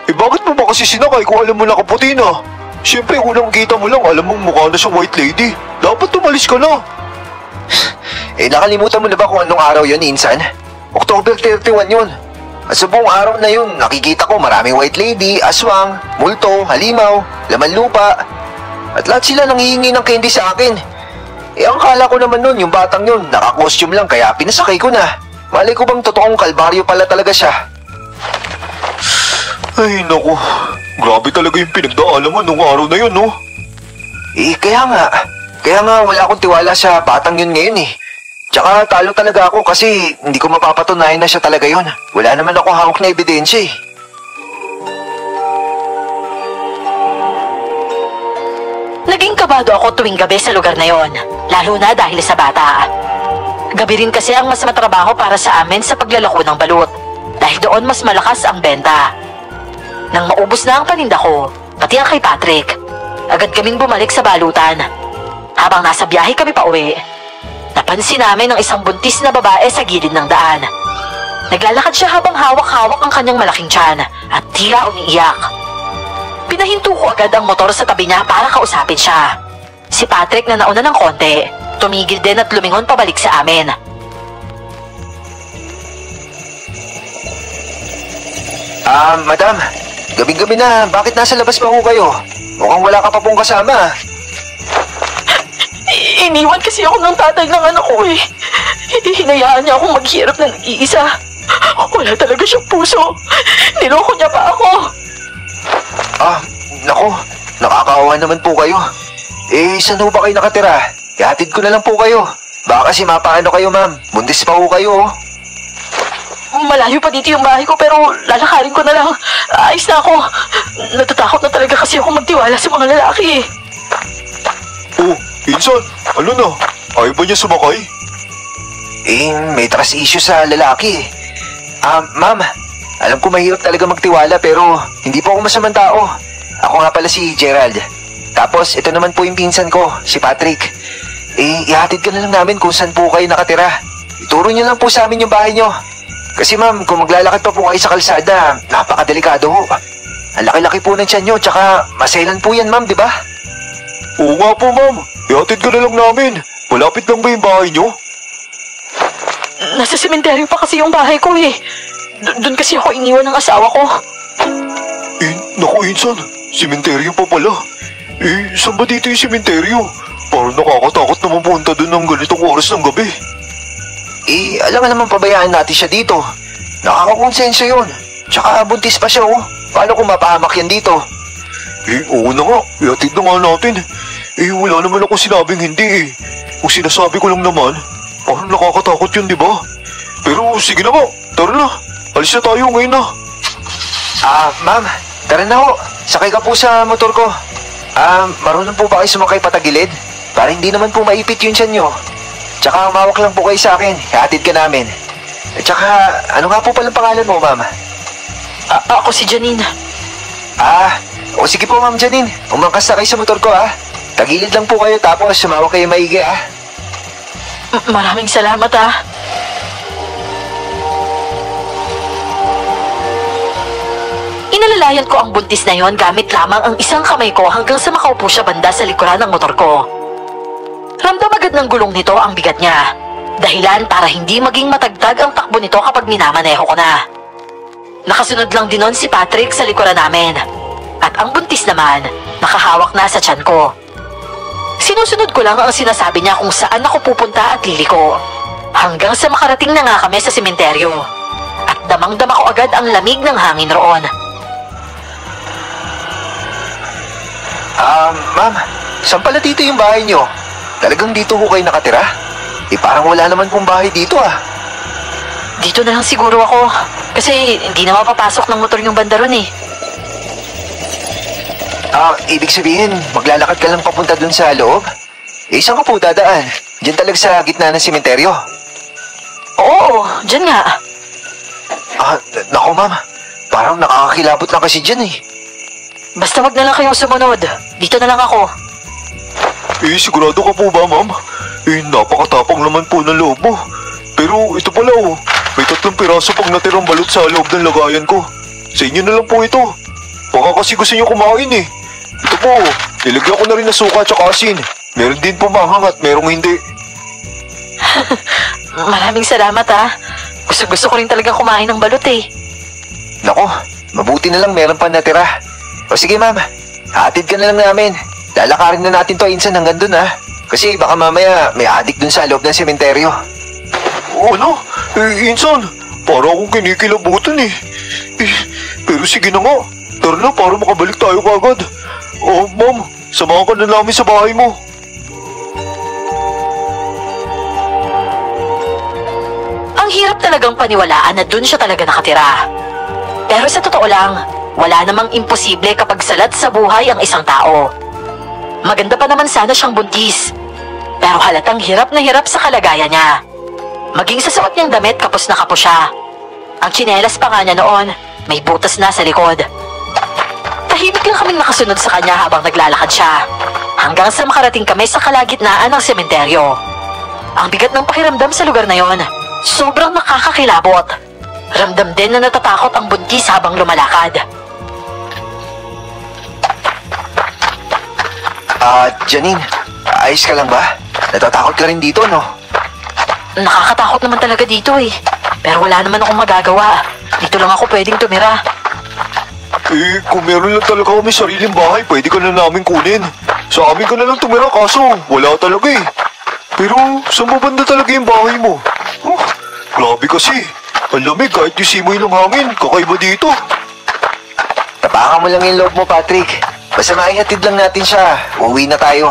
Eh bakit mo ba kasi sinakay kung alam mo na kaputi na? Siyempre unang kita mo lang alam mong mukha na sa white lady. Dapat tumalis ka na. Eh nakalimutan mo na ba kung anong araw yun, Insan? October 31 yun. At sa buong araw na yun, nakikita ko maraming white lady, aswang, multo, halimaw, laman lupa. At lahat sila nanghihingi ng candy sa akin. Eh ang kala ko naman nun, yung batang yun, naka-costume lang kaya pinasakay ko na. Malay ko bang totoong kalbaryo pala talaga siya. Ay naku, grabe talaga yung pinagdaanan mo nung araw na yun, no? Eh kaya nga wala akong tiwala sa batang yun ngayon eh. Tsaka talo talaga ako kasi hindi ko mapapatunayan na siya talaga yun. Wala naman ako hawak na ebidensya eh. Naging kabado ako tuwing gabi sa lugar na yon, lalo na dahil sa bata. Gabi rin kasi ang mas matrabaho para sa amin sa paglalako ng balut, dahil doon mas malakas ang benta. Nang maubos na ang paninda ko, pati ang kay Patrick, agad kaming bumalik sa balutan. Habang nasa biyahe kami pa uwi, napansin namin ang isang buntis na babae sa gilid ng daan. Naglalakad siya habang hawak-hawak ang kanyang malaking tiyan at tila umiiyak. Pinahinto ko agad ang motor sa tabi niya para kausapin siya. Si Patrick na nauna ng konti, tumigil din at lumingon pabalik sa amin. Madam, gabing-gabi na, bakit nasa labas pa ho kayo? Mukhang wala ka pa pong kasama. Iniwan kasi ako ng tatay ng anak ko eh. Hinayaan niya akong maghirap na nag-iisa. Wala talaga siyang puso. Niloko niya pa ako. Naku, nakakaawa naman po kayo. Eh, saan ho ba kayo nakatira? Ihatid ko na lang po kayo. Baka kasi mapaano kayo, ma'am. Buntis pa ho kayo, oh. Malayo pa dito yung bahay ko pero lalakarin ko na lang. Ayos na ako. Natatakot na talaga kasi ako magtiwala sa mga lalaki eh. Oh, Insan, ano na? Ayaw ba niya sumakay? Eh, may trust issue sa lalaki. Ma'am, alam ko mahirap talaga magtiwala pero hindi po ako masamang tao. Ako nga pala si Gerald. Tapos, ito naman po yung pinsan ko, si Patrick. Eh, ihatid ka na lang namin kung saan po kayo nakatira. Ituro niyo lang po sa amin yung bahay niyo. Kasi ma'am, kung maglalakad pa po kayo sa kalsada, napakadelikado ho. Ang laki-laki po ng tiyan niyo, tsaka maselan po yan ma'am, di ba? Oo nga po, ma'am. Ihatid ka na lang namin. Malapit lang ba yung bahay niyo? Nasa sementeryo pa kasi yung bahay ko eh. Doon kasi ako iniwan ng asawa ko. Naku, Insan. Sementeryo pa pala. Saan ba dito yung sementeryo? Parang nakakatakot naman punta doon ng ganitong oras ng gabi. Alam nga naman pabayaan natin siya dito. Nakakakonsensya yun. Tsaka buntis pa siya, oh. Paano kung mapahamak yan dito? Oo na nga. Ihatid na nga natin. Wala naman ako sinabing hindi eh. Kung sinasabi ko lang naman, parang nakakatakot yun, di ba? Pero sige na nga. Tara na. Alis na tayo ngayon na. Ma'am, tara na ho. Sakay ka po sa motor ko. Marunong po ba kayo sumakay patagilid? Para hindi naman po maipit yun siya nyo. Tsaka umawak lang po kayo sa akin. Hatid ka namin. Tsaka, ano nga po palang pangalan mo, ma'am? Ako si Janine. O sige po, ma'am Janine. Umangkas na kayo sa motor ko, Tagilid lang po kayo tapos sumawak kayo maigi, Maraming salamat, Inalalayan ko ang buntis na yon gamit lamang ang isang kamay ko hanggang sa makaupo siya banda sa likuran ng motor ko. Ramdam agad ng gulong nito ang bigat niya. Dahilan para hindi maging matagtag ang takbo nito kapag minamaneho ko na. Nakasunod lang din nun si Patrick sa likuran namin. At ang buntis naman, nakahawak na sa tiyan ko. Sinusunod ko lang ang sinasabi niya kung saan ako pupunta at liliko. Hanggang sa makarating na nga kami sa sementeryo. At damang-dama ko agad ang lamig ng hangin roon. Ma'am, saan pala dito yung bahay niyo? Talagang dito ko kayo nakatira? Parang wala naman pong bahay dito ah. Dito na lang siguro ako. Kasi hindi na mapapasok ng motor yung banda ron eh. Ibig sabihin, maglalakad ka lang papunta dun sa loob? Saan ka po dadaan? Diyan talaga sa gitna ng sementeryo? Oo, dyan nga. Naku ma'am, parang nakakakilabot lang kasi dyan eh. Basta wag na lang kayong sumunod. Dito na lang ako. Sigurado ka po ba, ma'am? Napakatapang naman po ng loob mo. Pero ito pala may 3 piraso pang natirang balot sa loob ng lagayan ko. Sa inyo na lang po ito. Baka kasi gusto niyo kumain eh. Ito po, nilagyan ko na rin ng suka at asin. Meron din po manghang at merong hindi. Maraming salamat ha. Gusto ko rin talaga kumain ng balot eh. Nako, mabuti na lang meron pa natira. O sige ma'am, hatid ka na lang namin. Lalakarin na natin to insan hanggang dun ha. Kasi baka mamaya may adik dun sa loob ng sementeryo. Ano? Insan, para akong kinikilabutan eh. Pero sige na nga, tara na para makabalik tayo kagad. Ma'am, samahan ka na namin sa bahay mo. Ang hirap talagang paniwalaan na dun siya talaga nakatira. Pero sa totoo lang, wala namang imposible kapag salat sa buhay ang isang tao. Maganda pa naman sana siyang buntis. Pero halatang hirap na hirap sa kalagayan niya. Maging sa suot niyang damit kapos na kapos siya. Ang tsinelas pa nga niya noon, may butas na sa likod. Tahimik lang kaming nakasunod sa kanya habang naglalakad siya. Hanggang sa makarating kami sa kalagitnaan ng sementeryo. Ang bigat ng pakiramdam sa lugar na yon, sobrang nakakakilabot. Ramdam din na natatakot ang buntis habang lumalakad. Janine, ayos ka lang ba? Natatakot ka rin dito, no? Nakakatakot naman talaga dito eh. Pero wala naman akong magagawa. Dito lang ako pwedeng tumira. Kung meron lang talaga kami sariling bahay, pwede ka na namin kunin. Sa amin ka na lang tumira kaso wala talaga eh. Pero saan mo banda talaga yung bahay mo? Grabe kasi. Ang lamig kahit yung simoy ng hangin. Kakaiba dito. Tapakan mo lang yung loob mo, Patrick. Basta maihatid lang natin siya. Uuwi na tayo.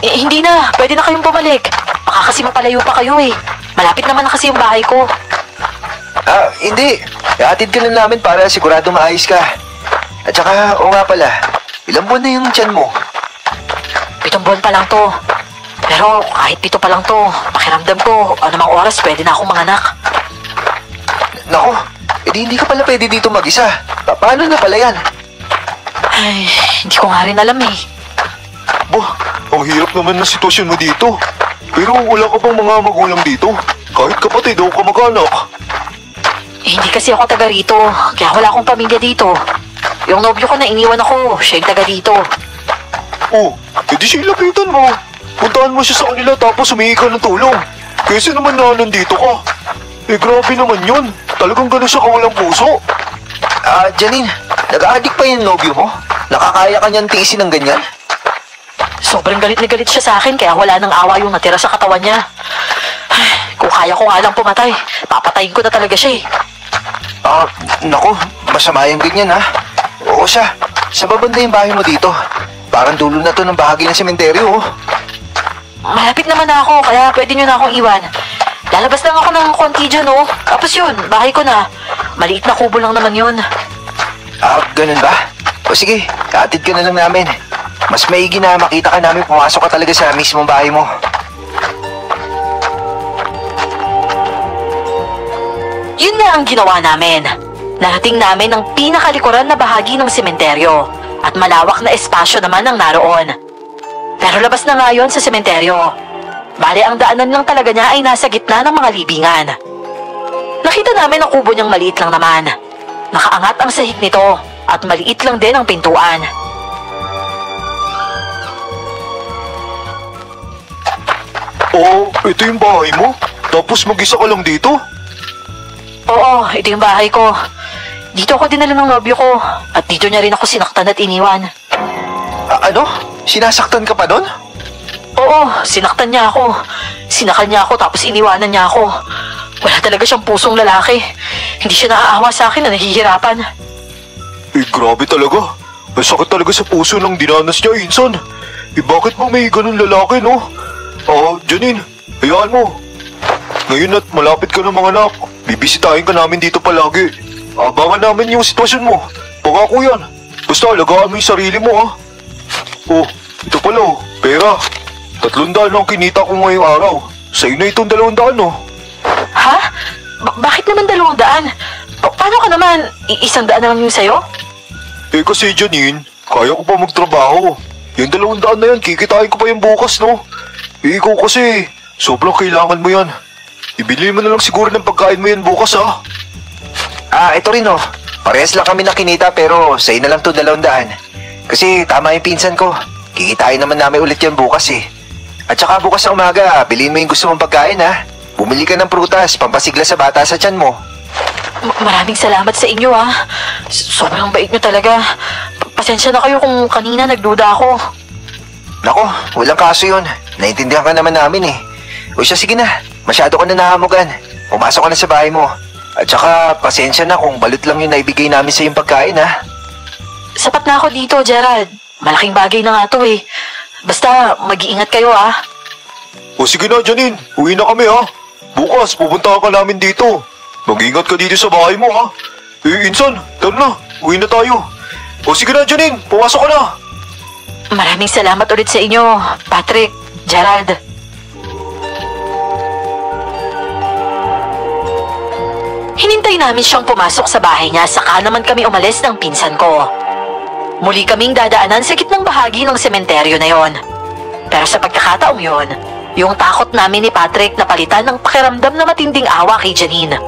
Hindi na. Pwede na kayong bumalik. Baka kasi mapalayo pa kayo eh. Malapit naman na kasi yung bahay ko. Hindi. Ihatid ka na namin para sigurado maayos ka. At saka, oo nga pala. Ilang buwan na yung tiyan mo? 7 buwan pa lang to. Pero kahit 7 pa lang to, pakiramdam ko, anumang oras pwede na akong manganak. Nako, hindi ka pala pwede dito mag-isa. Paano na pala yan? Ay, hindi ko nga rin alam eh. Ang hirap naman ng sitwasyon mo dito. Pero wala ka bang mga magulang dito? Kahit kapatid o kamag-anak. Hindi kasi ako taga rito, kaya wala akong pamilya dito. Yung nobyo ko na iniwan ako, siya yung taga dito. Edi siya ilapitan mo. Puntahan mo siya sa kanila tapos humingi ka ng tulong. Kasi naman na nandito ka. Grabe naman yun. Talagang gano'n siya kawalang puso. Janine, nag-addict pa yung nobyo mo? Nakakaya ka niyang tiisin ng ganyan? Sobrang galit na galit siya sa akin kaya wala nang awa yung natira sa katawan niya. Ay, kung kaya ko nga lang pumatay, papatayin ko na talaga siya eh. Naku, masama yung ganyan ha. Oo siya, sa babanda yung bahay mo dito. Parang dulo na to ng bahagi ng sementeryo oh. Malapit naman na ako kaya pwede nyo na akong iwan. Lalabas lang ako ng konti dyan oh. Tapos yun, bahay ko na. Maliit na kubo lang naman yun. Ganun ba? O sige, hatid ka na lang namin. Mas maigi na makita ka namin pumasok ka talaga sa mismong bahay mo. Yun na ang ginawa namin. Narating namin ang pinakalikuran na bahagi ng sementeryo at malawak na espasyo naman ang naroon. Pero labas na nga yun sa sementeryo. Bale ang daanan lang talaga niya ay nasa gitna ng mga libingan. Nakita namin ang kubo niyang maliit lang naman. Nakaangat ang sahig nito at maliit lang din ang pintuan. Oh, ito yung bahay mo? Tapos mag-isa ka lang dito? Oo, ito yung bahay ko. Dito ako dinala ng nobyo ko. At dito niya rin ako sinaktan at iniwan. Ano? Sinasaktan ka pa doon? Oo, sinaktan niya ako. Sinakal niya ako tapos iniwanan niya ako. Wala talaga siyang pusong lalaki. Hindi siya naaawa sa akin na nahihirapan. Eh, grabe talaga. Ang sakit talaga sa puso ng dinanas niya, Insan. Eh, bakit ba may ganun lalaki, no? Janine, hayaan mo. Ngayon at malapit ka ng mga anak, bibisitahin ka namin dito palagi. Abangan namin yung sitwasyon mo. Pangako yan. Basta alagaan mo yung sarili mo, ha? Oh, ito pala, oh. Pera. 300 ang kinita ko ngayong araw. Sa'yo na itong 200, oh. Ha? Bakit naman 200? Paano ka naman? 100 na lang yung sayo? Eh kasi Janine, kaya ko pa magtrabaho. Yung 200 na yan, kikitain ko pa yung bukas, no? Eh ikaw kasi, sobrang kailangan mo yan. Ibili mo na lang siguro ng pagkain mo yan bukas, ha? Ito rin oh. Parehas lang kami nakinita pero sa'yo na lang to 200. Kasi tama yung pinsan ko. Kikitain naman namin ulit yan bukas eh. At saka bukas na umaga, bilhin mo yung gusto mong pagkain ha. Bumili ka ng prutas, pampasigla sa bata sa tiyan mo. Maraming salamat sa inyo ha. Sobrang bait nyo talaga. Pasensya na kayo kung kanina nagduda ako. Nako, walang kaso yun. Naintindihan ka naman namin eh. O siya, sige na. Masyado ka na nahamugan. Pumasok ka na sa bahay mo. At saka, pasensya na kung balot lang yung naibigay namin sa yung pagkain ha. Sapat na ako dito, Gerald. Malaking bagay na nga to eh. Basta, mag-iingat kayo ha. O sige na, Janine. Uwi na kami, ha? Bukas, pupunta ka namin dito. Mag-ingat ka dito sa bahay mo, ha? Eh, Insan, tara na. Uwi na tayo. O sige na, Janine. Pumasok ka na. Maraming salamat ulit sa inyo, Patrick, Gerald. Hinintay namin siyang pumasok sa bahay niya, saka naman kami umalis ng pinsan ko. Muli kaming dadaanan sa gitnang bahagi ng sementeryo na yon. Pero sa pagkakataong yon, yung takot namin ni Patrick na palitan ng pakiramdam na matinding awa kay Janine.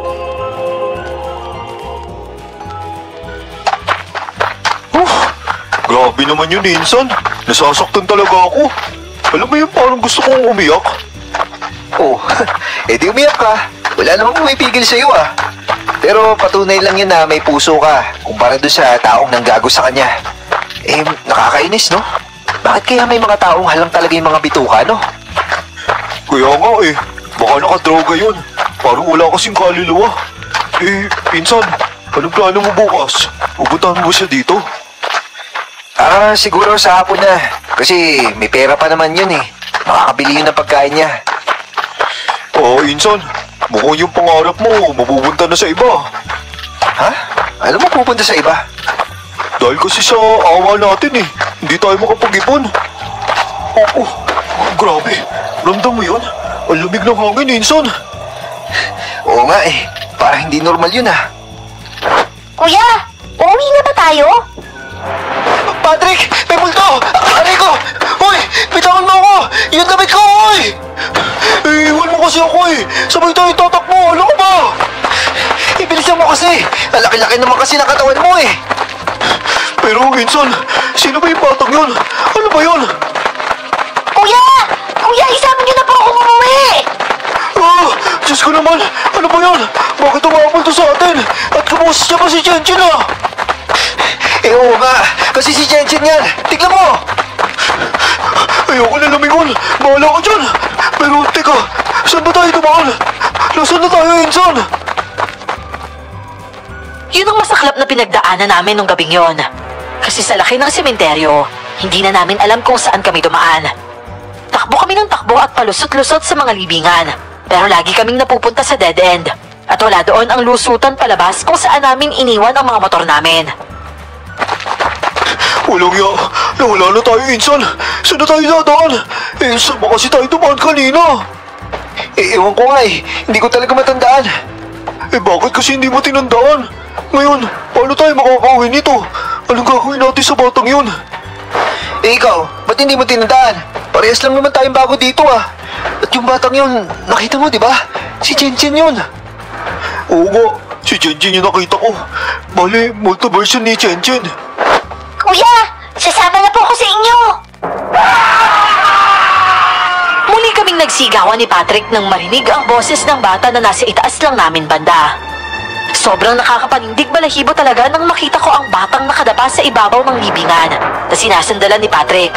Grabe naman yun, Insan. Nasasaktan talaga ako. Alam mo yun, parang gusto kong umiyak. Oh, edi umiyak ka. Wala namang pumipigil sa'yo ah. Pero patunay lang yun na may puso ka kumpara doon sa taong nanggago sa kanya. Eh, nakakainis no? Bakit kaya may mga taong halang talaga yung mga bituka no? Kaya nga eh, baka nakadroga yun. Parang wala kasing kaluluwa. Eh, Insan, anong plano mo bukas? Pupuntahan mo ba siya dito? Siguro sa hapon na. Kasi may pera pa naman yun eh. Makakabili yun ng pagkain niya. Insan, mukhang yung pangarap mo, mapupunta na sa iba. Ha? Alam mo pupunta sa iba? Dahil kasi sa awa natin eh, hindi tayo makapag-ipon. Grabe. Ramdam mo yun? Ang lamig ng hangin, Insan. Oo nga eh. Parang hindi normal yun ah. Kuya, uuwi na ba tayo? Patrick! May multo! Aray ko! Hoy! Bitawan mo ako! Yung damit ko! Hoy! Eh, iwan mo kasi ako eh. Sabay tayo tatakbo. Ano ka ba? Ibilisan mo kasi! Ang laki-laki naman kasi ng katawan mo eh! Pero, Insan, sino ba yung batang yun? Ano ba yun? Kuya! Kuya, isama niyo na po ako umuwi! Diyos ko naman! Ano ba yan? Bakit umapal to sa atin? At kumusta siya pa si Chen ah? Eh oo nga! Kasi si Chen yan! Tignan mo! Ayoko na lumingon! Bahala ka dyan! Pero, teka, saan ba tayo dumaan? Nasaan na tayo, Insan? Yun ang masaklap na pinagdaanan namin nung gabing yon. Kasi sa laki ng sementeryo, hindi na namin alam kung saan kami dumaan. Takbo kami ng takbo at palusot-lusot sa mga libingan. Pero lagi kaming napupunta sa dead end. At wala doon ang lusutan palabas kung saan namin iniwan ang mga motor namin. Walang ya. Nawala na tayo, Insan. Saan na tayo dadaan? Eh, saan ba kasi tayo dumaan kanina? Eh, ewan ko nga eh. Hindi ko talaga matandaan. Eh, bakit kasi hindi mo tinandaan? Ngayon, paano tayo makakauwi nito? Anong gagawin natin sa batang yun? Eh, ikaw, ba't hindi mo tinandaan? Parehas lang naman tayong bago dito ah. At yung batang yun, nakita mo, di ba? Si Chen yun. Oo nga, si Chen yung nakita ko. Bale, multiversion ni Chen. Kuya, sasama na po ako sa inyo! Muli kaming kaming nagsigawan ni Patrick nang marinig ang boses ng bata na nasa itaas lang namin banda. Sobrang nakakapanindig balahibo talaga nang makita ko ang batang nakadapa sa ibabaw ng libingan na sinasandalan ni Patrick.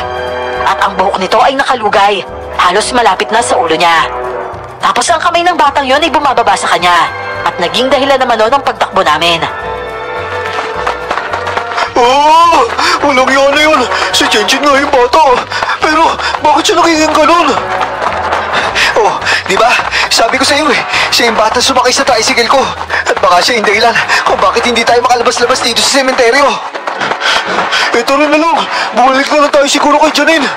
At ang buhok nito ay nakalugay, halos malapit na sa ulo niya. Tapos ang kamay ng batang yon ay bumababa sa kanya at naging dahilan naman nun ang pagtakbo namin. Oh! Walang yan na yun! Si Chenchen nga yung bata! Pero bakit siya nagiging ganun? Oh, di ba? Sabi ko sa iyo siya yung bata sumakay sa tricycle ko. At baka siya yung dahilan kung bakit hindi tayo makalabas-labas dito sa sementeryo. Ito rin na lang! Bumalik na lang tayo siguro kay Janine!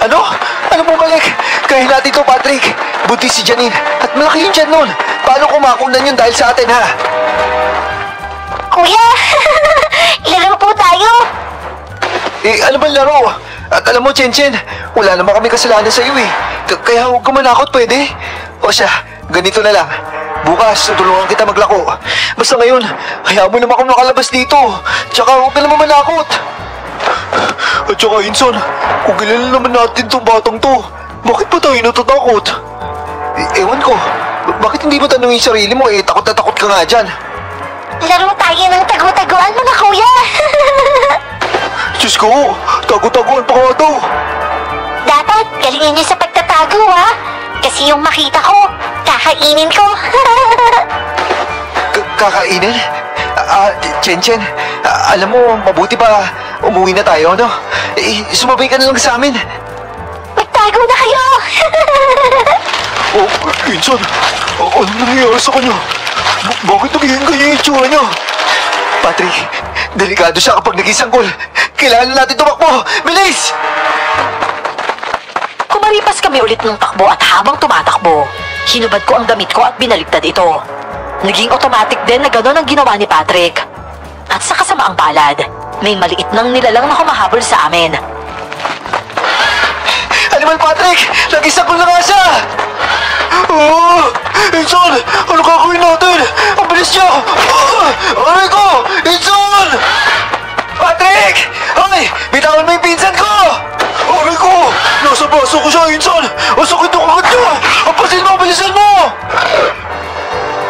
Ano? Ano bumalik? Kaya natin to, Patrick. Buntis si Janine. At malaki yung tiyan nun. Paano kumakunan yun dahil sa atin, ha? Kuya, laro po tayo. Ano ba laro? At alam mo, Chen, wala naman kami kasalanan sa iyo kaya huwag ka manakot, pwede? O siya, ganito na lang. Bukas, tutulungan kita maglako. Basta ngayon, hayaan mo naman akong makalabas dito. Tsaka huwag ka naman manakot. At saka Insan, kung kilala naman natin tong batang to, bakit pa tayo natatakot? Ewan ko, bakit hindi mo tanungin yung sarili mo takot na takot ka nga dyan? Laro tayo ng tagu-taguan, mga kuya. Diyos ko, tago-taguan pa nga daw. Dapat galingin niyo sa pagtatago, ha? Kasi yung makita ko, kakainin ko. Kakainin? Chen, alam mo, mabuti pa umuwi na tayo, no? Sumabay ka na lang sa amin. Magtago na kayo. Oh, Insan, anong nangyayari sa kanya? Bakit nagiging ganyan yung itsura niya? Patrick, delikado siya kapag naging sanggol. Kailangan natin tumakbo! Bilis! Kumaripas kami ulit ng takbo at habang tumatakbo, hinubad ko ang damit ko at binaliktad ito. Naging automatic din na gano'n ang ginawa ni Patrick. At sa kasamaang palad, may maliit nang nilalang na humahabol sa amin. Animal Patrick! Naging sanggol na nga siya! Ah! Insan! Ano gagawin natin? Ang bilis niya! Aray ko! Insan! Patrick! Hoy! Bitawan mo yung pinsan ko! Aray ko! Nasa baso ko siya, Insan! Ang sakit ng kagat niya! Apasin mo! Bilisan mo!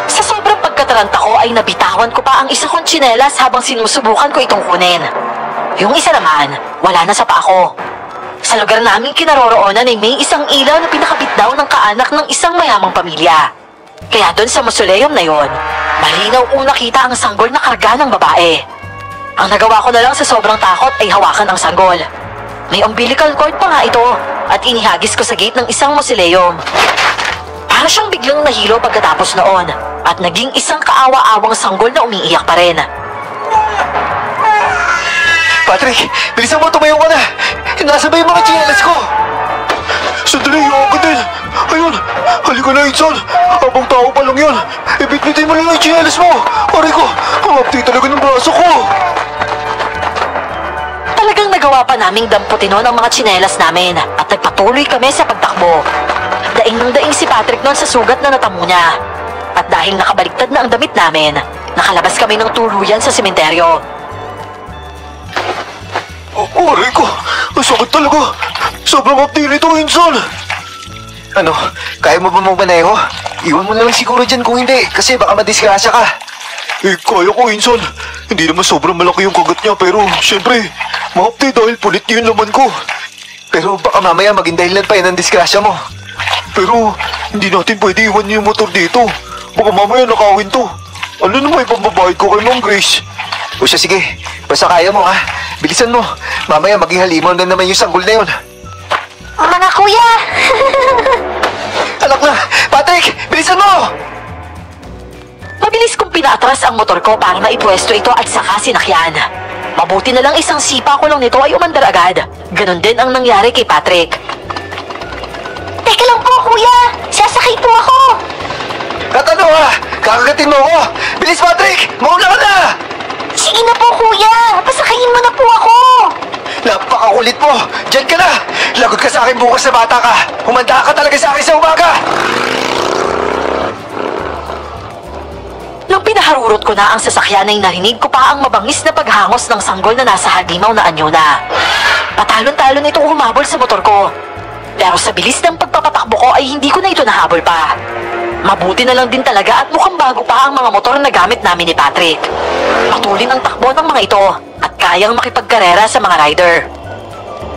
Sa sobrang pagkataranta ko ay nabitawan ko pa ang isa kong tsinelas habang sinusubukan ko itong kunin. Yung isa naman, wala na sa paa ko. Sa lugar namin kinaroroonan ay may isang ilaw na pinakabit daw ng kaanak ng isang mayamang pamilya. Kaya doon sa mausoleum na yon, malinaw kong nakita ang sanggol na karga ng babae. Ang nagawa ko na lang sa sobrang takot ay hawakan ang sanggol. May umbilical cord pa nga ito at inihagis ko sa gate ng isang mausoleum. Para siyang biglang nahilo pagkatapos noon at naging isang kaawa-awang sanggol na umiiyak pa rin. Patrick! Bilisan mo, tumayo ka na! Nasa ba yung mga tsinelas ko? Sandali, yung din! Ayun! Halika na, Insan! Habang tao pa lang yan! Ibitbitin mo lang yung tsinelas mo! Aray ko! Ang talaga ng braso ko! Talagang nagawa pa naming damputin noon ang mga tsinelas namin at nagpatuloy kami sa pagtakbo. Daing nang daing si Patrick noon sa sugat na natamo niya. At dahil nakabaliktad na ang damit namin, nakalabas kami ng tuluyan sa sementeryo. Aray ko! Ang sakit talaga! Sobrang hapdi nito, Insan! Ano? Kaya mo ba magmaneho? Iwan mo na lang siguro dyan kung hindi kasi baka madisgrasya ka. Kaya ko, Insan. Hindi naman sobrang malaki yung kagat niya pero syempre, mahapdi dahil pulit niya yung laman ko. Pero baka mamaya maging dahilan pa yan ang disgrasya mo. Pero hindi natin pwede iwan yung motor dito. Baka mamaya nakawin to. Ano naman ipambabayad ko kay Ma'am Grace? O siya, sige. Basta kaya mo, ha? Bilisan mo. Mamaya maging halimaw na naman yung sanggol na yun. Mga kuya. Anak na! Patrick! Bilisan mo! Mabilis kong pinaatras ang motor ko para maipwesto ito at saka sinakyan. Mabuti na lang isang sipa ko lang nito ay umandar agad. Ganon din ang nangyari kay Patrick. Teka lang po, kuya. Sasakay po ako. At ano, ha? Kakagatin mo ako! Bilis, Patrick! Mauna ka na! Sige na po, kuya. Pasakayin mo na po ako. Napakakulit mo! Diyan ka na! Lagot ka sa akin bukas na bata ka! Humanda ka talaga sa akin sa umaga! Nung pinaharurot ko na ang sasakyan ay narinig ko pa ang mabangis na paghangos ng sanggol na nasa halimaw na anyo na. Patalon-talon itong humabol sa motor ko. Pero sa bilis ng pagpapatakbo ko ay hindi ko na ito nahabol pa. Mabuti na lang din talaga at mukhang bago pa ang mga motor na gamit namin ni Patrick. Matulin ang takbo ng mga ito at kayang makipagkarera sa mga rider.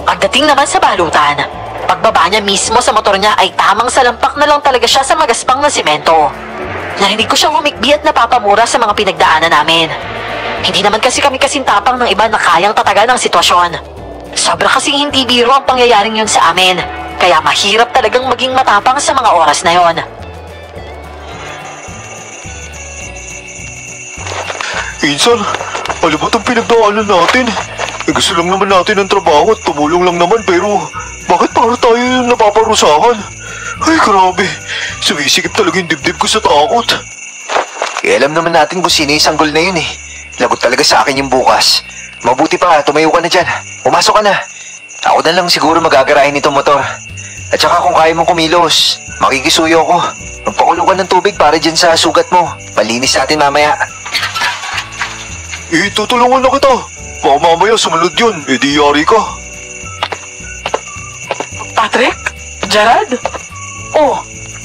Pagdating naman sa balutan, pagbaba niya mismo sa motor niya ay tamang salampak na lang talaga siya sa magaspang na simento. Narinig ko siyang humikbi at napapamura sa mga pinagdaanan namin. Hindi naman kasi kami kasintapang ng iba na kayang tatagan ang sitwasyon. Sobra kasing hindi biro ang pangyayaring yun sa amin, kaya mahirap talagang maging matapang sa mga oras na yon. Insan, alam mo itong pinagdaanan natin? Gusto lang naman natin ng trabaho at tumulong lang naman pero bakit para tayo yung napaparusahan? Ay grabe, sumisikip talaga yung dibdib ko sa takot. Alam naman natin kung sino yung sanggol na yun eh. Lagot talaga sa akin yung bukas. Mabuti pa, tumayo ka na dyan. Pumasok ka na. Ako na lang siguro magagarahin itong motor. At saka kung kaya mong kumilos, makikisuyo ko. Magpakulo ka ng tubig para dyan sa sugat mo. Malinis natin mamaya. Tutulungan na kita. Baka mamaya sumunod yun, di yari ka. Patrick? Gerald? Oh,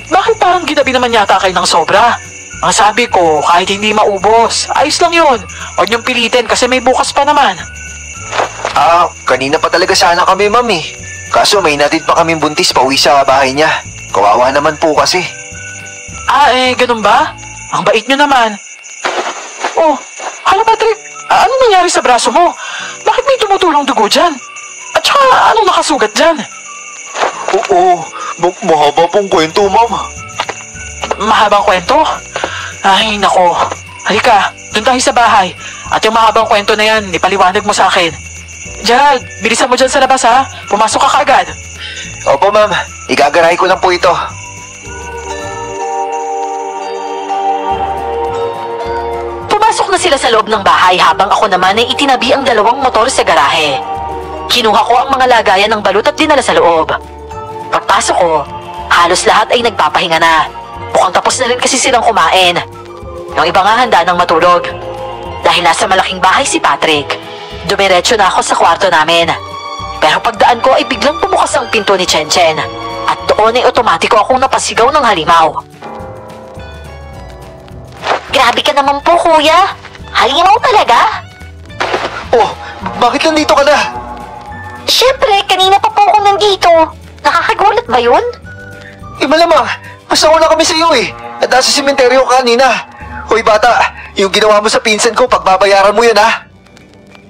bakit parang ginabi naman yata kayo ng sobra? Ang sabi ko, kahit hindi maubos, ayos lang yun. Huwag niyong pilitin kasi may bukas pa naman. Kanina pa talaga sana kami, ma'am eh. Kaso may natid pa kaming buntis pauwi sa bahay niya. Kawawa naman po kasi. Ganun ba? Ang bait niyo naman. Oh, hala Patrick, anong nangyari sa braso mo? Bakit may tumutulong dugo dyan? At saka, anong nakasugat dyan? Oo, mahaba pong kwento, ma'am. Mahabang kwento? Ay, nako. Halika, dun tayo sa bahay. At yung mahabang kwento na yan, ipaliwanag mo sa akin. Gerald, bilisan mo dyan sa labas ha. Pumasok ka kaagad. Opo, ma'am. Igagarahay ko lang po ito. Pumasok na sila sa loob ng bahay habang ako naman ay itinabi ang dalawang motor sa garahe. Kinuha ko ang mga lagayan ng balut at dinala sa loob. Pagpasok ko, halos lahat ay nagpapahinga na. Mukhang tapos na rin kasi silang kumain. Yung iba nga handa nang matulog. Dahil nasa malaking bahay si Patrick, dumiretso na ako sa kwarto namin. Pero pagdaan ko ay biglang bumukas ang pinto ni Chen Chen. At doon ay otomatiko akong napasigaw ng halimaw. Grabe ka naman po, kuya. Halimaw talaga. Oh, bakit nandito ka na? Siyempre, kanina pa po ako nandito. Nakakagulat ba yun? Malamang, mas nauna kami sa iyo eh. At nasa sementeryo ka kanina. Hoy bata, yung ginawa mo sa pinsan ko, pagbabayaran mo yan ha.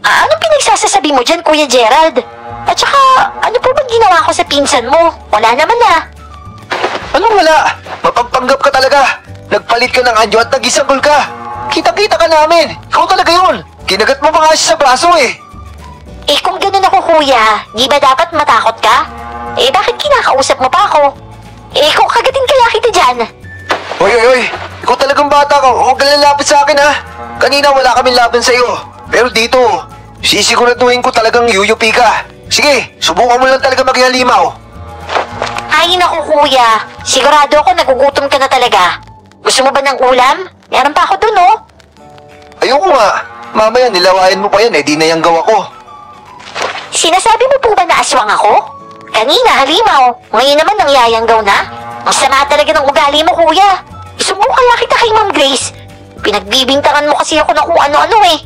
Ano pinagsasasabi mo dyan, Kuya Gerald? At saka, ano po bang ginawa ko sa pinsan mo? Wala naman ah. Anong wala? Mapagpanggap ka talaga. Nagpalit ka ng anyo at nag-isanggol ka. Kita-kita ka namin. Ikaw talaga yun. Kinagat mo pa nga siya sa braso eh. Eh kung ganun ako, kuya, di ba dapat matakot ka? Eh bakit kinakausap mo pa ako? Eh kung kagatin kaya kita dyan. Hoy. Ikaw talagang bata ka. Huwag ka lalapit sa akin ha. Kanina wala kaming laban sa iyo. Pero dito, sisiguraduhin ko talagang yuyupi ka. Sige, subukan mo lang talaga maging halimaw. Ay naku, kuya. Sigurado ako nagugutom ka na talaga. Gusto mo ba ng ulam? Meron pa ako dun, oh. Ayoko nga. Mamaya nilawayan mo pa yan di na yung gawa ko. Sinasabi mo po ba na aswang ako? Kanina, halimaw. Ngayon naman nangyayanggaw na. Ang sama talaga ng ugali mo, kuya. Gusto mo kaya kita kay Ma'am Grace? Pinagbibintangan mo kasi ako na kung ano-ano eh.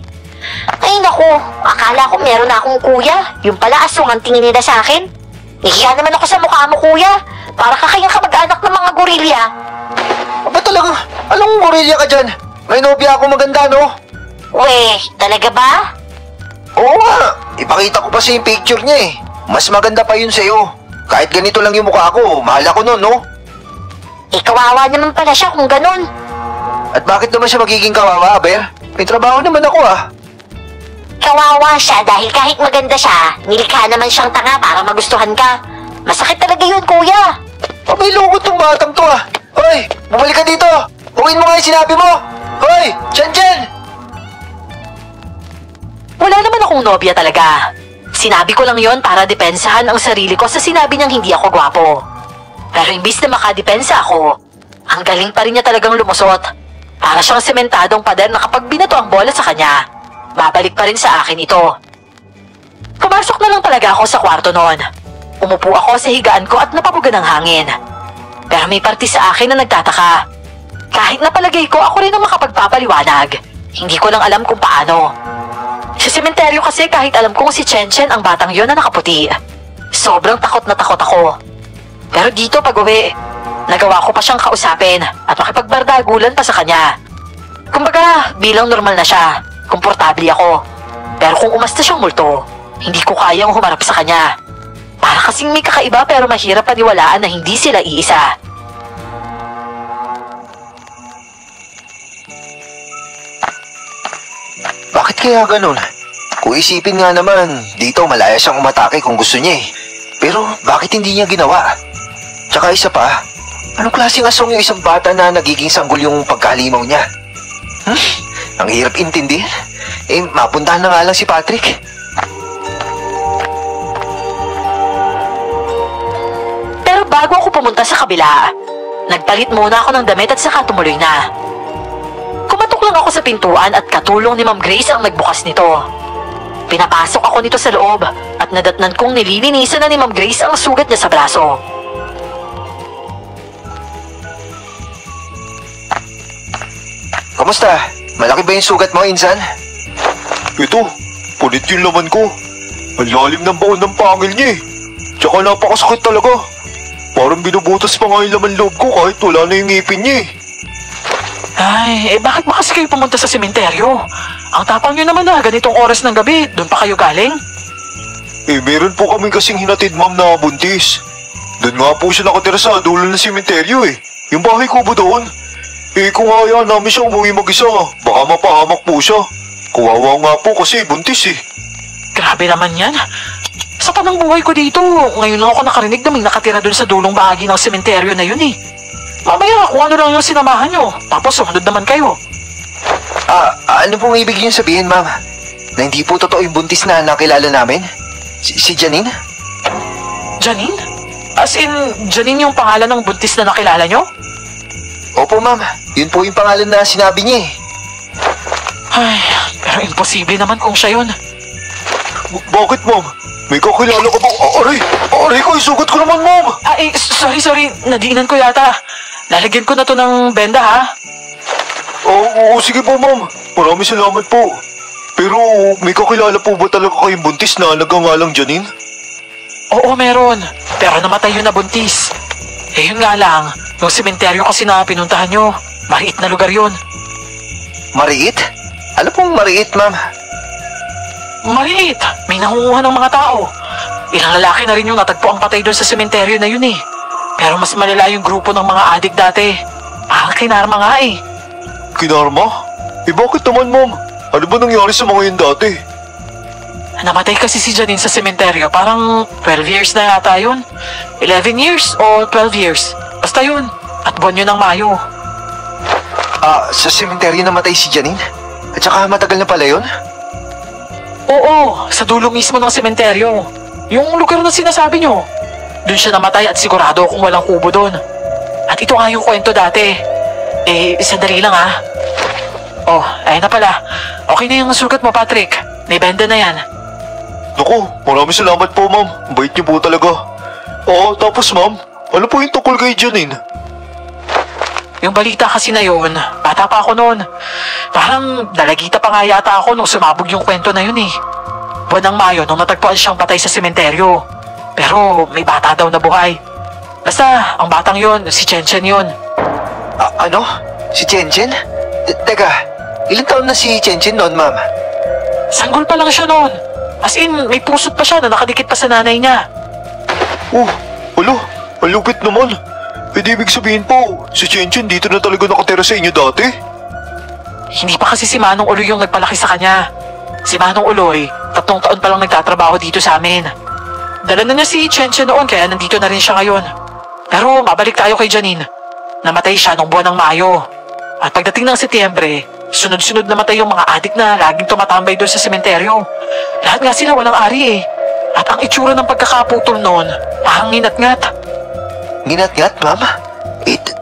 Ay naku, akala ko meron na akong kuya. Yung pala aswang ang tingin nila sa akin. Nahiya naman ako sa mukha mo, kuya. Para ka kayang kamag-anak ng mga gorilya. Aba talaga, anong gorilla ka dyan? May nobya ako maganda, no? Weh, talaga ba? Oo nga, ipakita ko pa sa yung picture niya eh. Mas maganda pa yun sa'yo. Kahit ganito lang yung mukha ko, mahal ako nun, no? Eh, kawawa naman pala siya kung ganun. At bakit naman siya magiging kawawa, Aber? May trabaho naman ako ah. Kawawa siya dahil kahit maganda siya, nilikha naman siyang tanga para magustuhan ka. Masakit talaga yun, kuya. May lugot tong batang to ah. Hoy, bumalik ka dito. Uwin mo nga yung sinabi mo. Hoy, Chen! Wala naman akong nobya talaga. Sinabi ko lang yon para depensahan ang sarili ko sa sinabi niyang hindi ako gwapo. Pero imbis na makadepensa ako, ang galing pa rin niya talagang lumusot. Para siyang sementadong pader na kapag binato ang bola sa kanya, babalik pa rin sa akin ito. Pumasok na lang talaga ako sa kwarto noon. Umupo ako sa higaan ko at napabuga ng hangin. Pero may parte sa akin na nagtataka. Kahit napalagay ko ako rin ang makapagpapaliwanag, hindi ko lang alam kung paano. Sa sementeryo kasi kahit alam kong si Chen Chen ang batang yon na nakaputi. Sobrang takot na takot ako. Pero dito pag-uwi, nagawa ko pa siyang kausapin at makipagbardagulan pa sa kanya. Kumbaga, bilang normal na siya, komportable ako. Pero kung umasta siyang multo, hindi ko kayang humarap sa kanya. Para kasing may kakaiba pero mahirap paniwalaan na hindi sila iisa. Bakit kaya ganun? Kung isipin nga naman, dito malaya siyang umatake kung gusto niya eh. Pero bakit hindi niya ginawa? Tsaka isa pa, anong klaseng asong yung isang bata na nagiging sanggol yung pagkalimaw niya? Ang hirap intindihin. Eh, mapuntahan na nga lang si Patrick. Pero bago ako pumunta sa kabila, nagpalit muna ako ng damit at saka tumuloy na. Kumatok lang ako sa pintuan at katulong ni Ma'am Grace ang nagbukas nito. Pinapasok ako nito sa loob at nadatnan kong nililinisan na ni Ma'am Grace ang sugat niya sa braso. Kamusta? Malaki ba yung sugat mo, Insan? Ito, punit yung laman ko. Ang lalim ng baon ng pangil niya eh. Tsaka napakasakit talaga. Parang binubutas pa nga yung laman loob ko kahit wala na yung ngipin niya eh. Ay, bakit ba kasi kayo pumunta sa sementeryo? Ang tapang nyo naman na ganitong oras ng gabi, doon pa kayo galing? Eh, meron po kaming kasing hinatid ma'am na buntis. Doon nga po siya nakatira sa dulo ng sementeryo eh. Yung bahay ko po doon. Eh, kung hayaan namin siya umuwi mag-isa, baka mapahamak po siya. Kawawa nga po kasi buntis eh. Grabe naman yan. Sa panang buhay ko dito, ngayon lang ako nakarinig na may nakatira doon sa dulong bahagi ng sementeryo na yun eh. Mamaya kung ano lang yung sinamahan nyo, tapos sumunod naman kayo. Ano pong ibig niyo sabihin, ma'am? Na hindi po totoo yung buntis na nakilala namin? Si Janine? Janine? As in, Janine yung pangalan ng buntis na nakilala nyo? Opo, ma'am. Yun po yung pangalan na sinabi niya eh. Ay, pero imposible naman kung siya yun. Bakit ma'am? May kakilala ka bang... Aray ko, isugat ko naman ma'am! Ay, sorry, nadiinan ko yata. Lalagyan ko na to ng benda ha. Oo, sige po ma'am. Maraming salamat po. Pero may kakilala po ba talaga kayong buntis na nagangalang Janine? Oo, meron. Pero namatay yun na buntis. Eh yun nga lang, yung sementeryo kasi na pinuntahan nyo, maliit na lugar yun. Mariit? Ano pong mariit, ma'am? Maliit! May nangunguha ng mga tao. Ilang lalaki na rin yung natagpo ang patay doon sa sementeryo na yun eh. Pero mas malala yung grupo ng mga adik dati. Parang kinarma nga eh. Kinarma? Eh bakit naman ma'am? Ano ba nangyari sa mga yun dati? Namatay kasi si Janine sa sementeryo. Parang 12 years na yata yun. 11 years o 12 years. Basta yun. At buwan yun ng Mayo. Sa sementeryo namatay si Janine? At saka matagal na pala yun? Oo, sa dulo mismo ng sementeryo. Yung lugar na sinasabi nyo. Doon siya namatay at sigurado kung walang kubo doon. At ito nga yung kwento dati. Eh, sandali lang ha. Oh, ayun na pala. Okay na yung sugat mo, Patrick. May benda na yan. Naku, maraming salamat po ma'am. Ang bait niyo po talaga. Oo, tapos ma'am, ano po yung tungkol kay Janine? Yung balita kasi na yun, bata pa ako noon. Parang dalagita pa nga yata ako nung sumabog yung kwento na yun eh. Buwan ng Mayo nung natagpuan siyang patay sa sementeryo. Pero may bata daw na buhay. Basta, ang batang yun, si Chen Chen yun. Ano? Si Chen Chen? Teka, ilang taon na si Chen Chen noon, ma'am? Sanggol pa lang siya noon. As in, may pusot pa siya na nakadikit pa sa nanay niya. Oh, alo, ang lupit naman. Eh di ibig sabihin po, si Chen Chen dito na talaga nakatira sa inyo dati? Hindi pa kasi si Manong Uloy yung nagpalaki sa kanya. Si Manong Uloy, 3 taon pa lang nagtatrabaho dito sa amin. Dala na niya si Chen Chen noon kaya nandito na rin siya ngayon. Pero mabalik tayo kay Janine. Namatay siya nung buwan ng Mayo. At pagdating ng Setyembre, sunod-sunod namatay yung mga adik na laging tumatambay doon sa sementeryo. Lahat nga sila walang ari eh. At ang itsura ng pagkakaputol noon, parang nginat-ngat. Nginat-ngat, ma'am?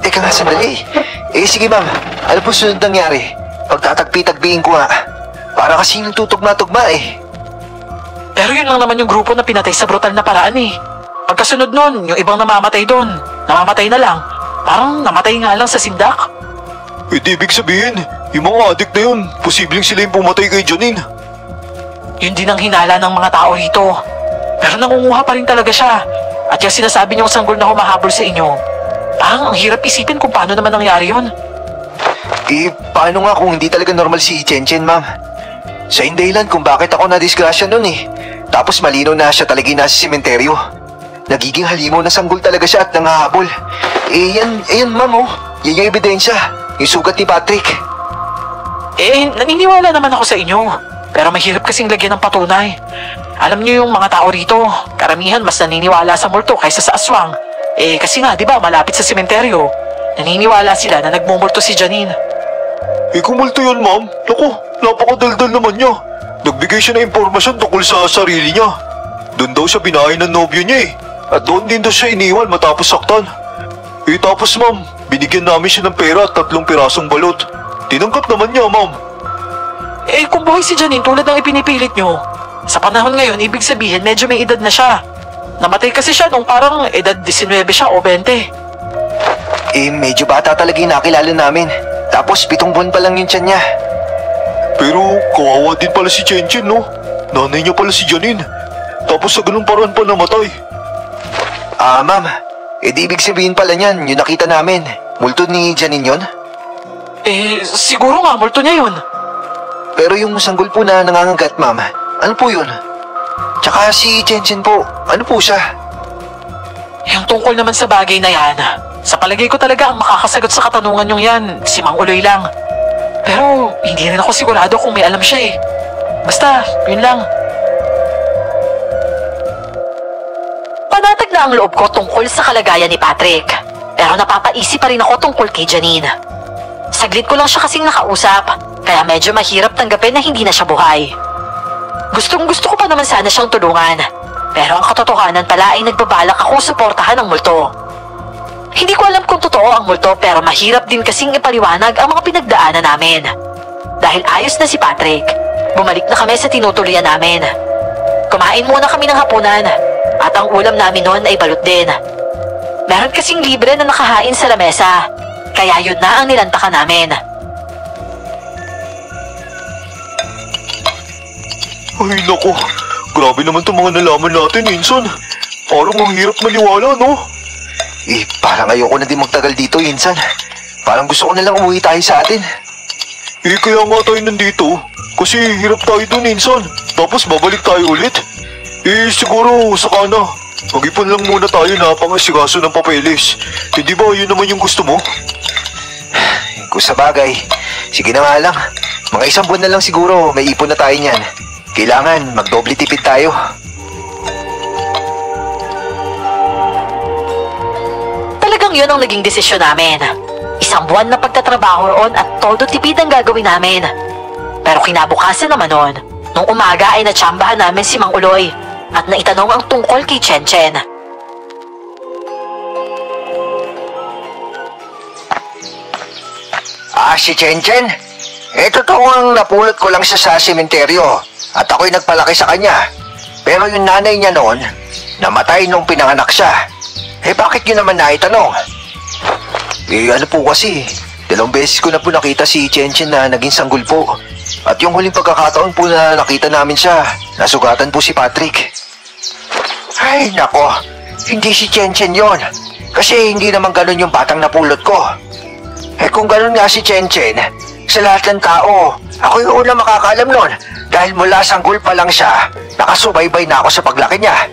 Teka nga sandali. Sige ma'am, ano po sunod nangyari? Pagtatagpi-tagpiin ko nga. Para kasi nagtutugma-tugma eh. Pero yun lang naman yung grupo na pinatay sa brutal na paraan eh. Pagkasunod nun, yung ibang namamatay doon, namamatay na lang. Parang namatay nga lang sa sindak. Eh di ibig sabihin, yung mga adik na yun, posibleng sila yung pumatay kay Janine. Yun din ang hinala ng mga tao rito. Pero nangunguha pa rin talaga siya. At yung sinasabi niyong sanggol na humahabol sa inyo, parang ang hirap isipin kung paano naman nangyari yun. Eh, paano nga kung hindi talaga normal si Chen, ma'am? Sa dahilan kung bakit ako na-disgrasya nun eh. Tapos malinaw na siya talaga yung nasa sementeryo. Nagiging halimaw na sanggol talaga siya at nangahabol. Eh, yan ma'am oh. Yan yung ebidensya. Yung sugat ni Patrick. Eh, naniniwala naman ako sa inyo. Pero mahirap kasing lagyan ng patunay. Alam niyo yung mga tao rito, karamihan mas naniniwala sa multo kaysa sa aswang. Eh, kasi nga, di ba, malapit sa sementeryo. Naniniwala sila na nagmumulto si Janine. Eh kung multo yun, ma'am, naku, napakadaldal naman niya. Nagbigay siya ng impormasyon tungkol sa sarili niya. Doon daw siya binahay ng nobyo niya eh. At doon din daw siya iniwan matapos saktan. Eh tapos ma'am, binigyan namin siya ng pera at 3 pirasong balot. Tinanggap naman niya, ma'am. Eh, kung buhay si Janine tulad ng ipinipilit nyo, sa panahon ngayon, ibig sabihin medyo may edad na siya. Namatay kasi siya nung parang edad 19 siya o 20. Eh, medyo bata talaga yung nakilala namin. Tapos 7 buwan pa lang yung tiyan niya. Pero kawawa din pala si Chen, no? Nanay niya pala si Janine. Tapos sa ganung paraan pa namatay. Ah, ma'am. Eh, di ibig sabihin pala niyan, yung nakita namin. Multo ni Janine yun? Eh, siguro nga, multo niya yun. Pero yung sanggol po na nangangagat, ma'am, ano po yun? Tsaka si Chen po, ano po siya? Yung tungkol naman sa bagay na yan, sa palagay ko talaga ang makakasagot sa katanungan yung yan, si Mang Uloy lang. Pero hindi rin ako sigurado kung may alam siya eh. Basta, yun lang. Panatag na ang loob ko tungkol sa kalagayan ni Patrick. Pero napapaisip pa rin ako tungkol kay Janine. Saglit ko lang siya kasing nakausap, kaya medyo mahirap tanggapin na hindi na siya buhay. Gustong-gusto ko pa naman sana siyang tulungan. Pero ang katotohanan pala ay nagbabalak akong suportahan ang multo. Hindi ko alam kung totoo ang multo pero mahirap din kasing ipaliwanag ang mga pinagdaanan namin. Dahil ayos na si Patrick, bumalik na kami sa tinutuloyan namin. Kumain muna kami ng hapunan at ang ulam namin noon ay balot din. Meron kasing libre na nakahain sa lamesa, kaya yun na ang nilantakan namin. Ay naku, grabe naman itong mga nalaman natin, Inson. Parang ang hirap maniwala, no? Eh, parang ayoko na din magtagal dito, Insan. Parang gusto ko na lang umuwi tayo sa atin. Eh kaya nga tayo nandito, kasi hirap tayo dun, Inson. Tapos babalik tayo ulit. Eh siguro, saka na. Mag-ipon lang muna tayo na pangasikaso ng papeles. Hindi ba yun naman yung gusto mo? Kung sa bagay, sige na nga lang. Mga 1 buwan na lang siguro, may ipon na tayo niyan. Kailangan magdoble tipid tayo. Talagang yun ang naging desisyon namin. 1 buwan na pagtatrabaho roon at todo tipid ang gagawin namin. Pero kinabukasan naman noon, nung umaga ay natsambahan namin si Mang Uloy at naitanong ang tungkol kay Chen. Si Chen? Eh, totoo ang napulot ko lang siya sa sementeryo at ako'y nagpalaki sa kanya. Pero yung nanay niya noon, namatay nung pinanganak siya. Eh, bakit niyo naman naitanong? Eh, ano po kasi, 2 beses ko na po nakita si Chen na naging sanggol po. At yung huling pagkakataon po na nakita namin siya, nasugatan po si Patrick. Ay, nako, hindi si Chen yon. Kasi hindi naman ganun yung batang napulot ko. Eh kung ganun nga si Chen, sa lahat ng tao, ako yung una makakaalam nun. Dahil mula sanggol pa lang siya, nakasubaybay na ako sa paglaki niya.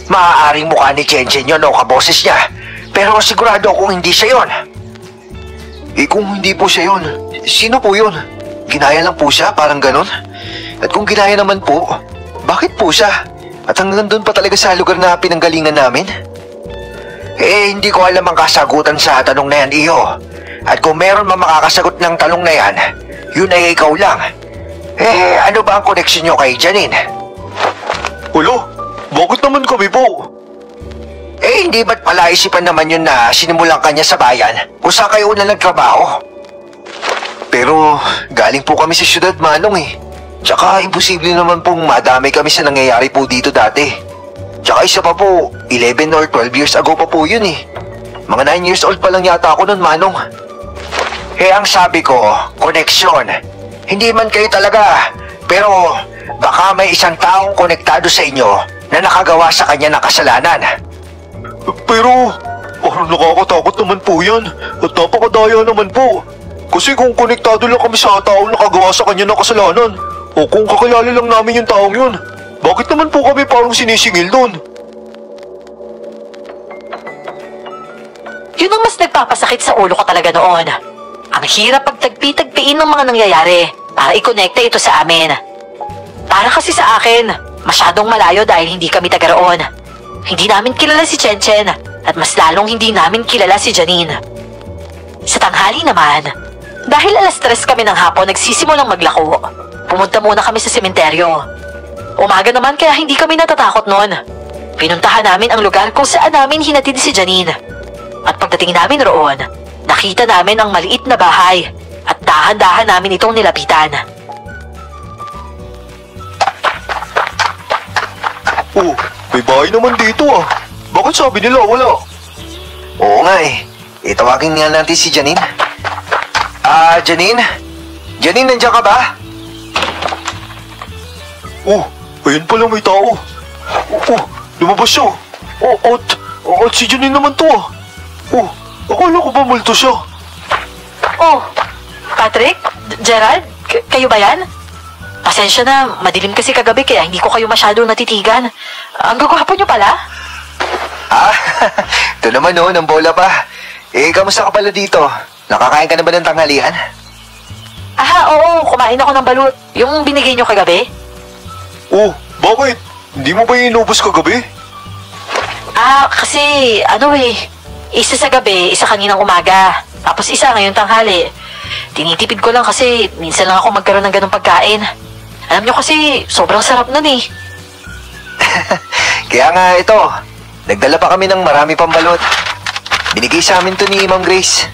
Maaaring mukha ni Chen yun o kaboses niya. Pero sigurado akong hindi siya yun. Eh kung hindi po siya yun, sino po yun? Ginaya lang po siya, parang ganun? At kung ginaya naman po, bakit po siya? At hanggang doon pa talaga sa lugar na pinanggalingan namin? Eh, hindi ko alam ang kasagutan sa tanong na yan, Iyo. At kung meron man makakasagot ng tanong na yan, yun ay ikaw lang. Eh, ano ba ang koneksyon nyo kay Janine? Wala, bakit naman kami po? Eh, hindi ba't pala isipan naman yun na sinimulan kanya sa bayan kung saan kayo una nagtrabaho? Pero, galing po kami sa syudad, Manong eh. Tsaka, imposible naman pong madamay kami sa nangyayari po dito dati. Tsaka isa pa po, 11 or 12 years ago pa po yun eh. Mga 9 years old pa lang yata ako nun, Manong. Eh ang sabi ko, koneksyon. Hindi man kayo talaga, pero baka may isang taong konektado sa inyo na nakagawa sa kanya ng kasalanan. Pero, parang nakakatakot naman po yan. At napakadaya naman po. Kasi kung konektado lang kami sa taong nakagawa sa kanya ng kasalanan, o kung kakilala lang namin yung taong yun, bakit naman po kami parang sinisingil doon? Yun ang mas nagpapasakit sa ulo ko talaga noon. Ang hirap pagtagpi-tagpiin ng mga nangyayari para i-connecta ito sa amin. Para kasi sa akin, masyadong malayo dahil hindi kami taga roon. Hindi namin kilala si Chen Chen at mas lalong hindi namin kilala si Janine. Sa tanghali naman, dahil alas 3 kami ng hapon nagsisimulang maglako, pumunta muna kami sa sementeryo. Umaga naman kaya hindi kami natatakot noon. Pinuntahan namin ang lugar kung saan namin hinatid si Janine. At pagdating namin roon, nakita namin ang maliit na bahay at dahan-dahan namin itong nilapitan. Oh, may bahay naman dito ah. Bakit sabi nila wala? Oo nga eh. Tawagin nga natin si Janine. Janine? Janine, nandiyan ka ba? Oh, ayun pala may tao. Oh, lumabas siya. At si Janine naman to ah. Oh, akala ko ba multo siya? Oh, Patrick? Gerald? Kayo ba yan? Pasensya na, madilim kasi kagabi kaya hindi ko kayo masyado natitigan. Ang gagwapo nyo pala? Ito naman oh, ng bola pa. Kamusta ka pala dito? Nakakain ka na ba ng tanghalian? Oo, kumain ako ng balut. Yung binigay nyo kagabi? Oh, bakit? Hindi mo ba inubos kagabi? Kasi, isa sa gabi, isa kaninang umaga. Tapos isa ngayong tanghali. Tinitipid ko lang kasi minsan lang ako magkaroon ng ganong pagkain. Alam nyo kasi, sobrang sarap nun eh. Kaya nga ito, nagdala pa kami ng marami pang balot. Binigay sa amin to ni Ma'am Grace.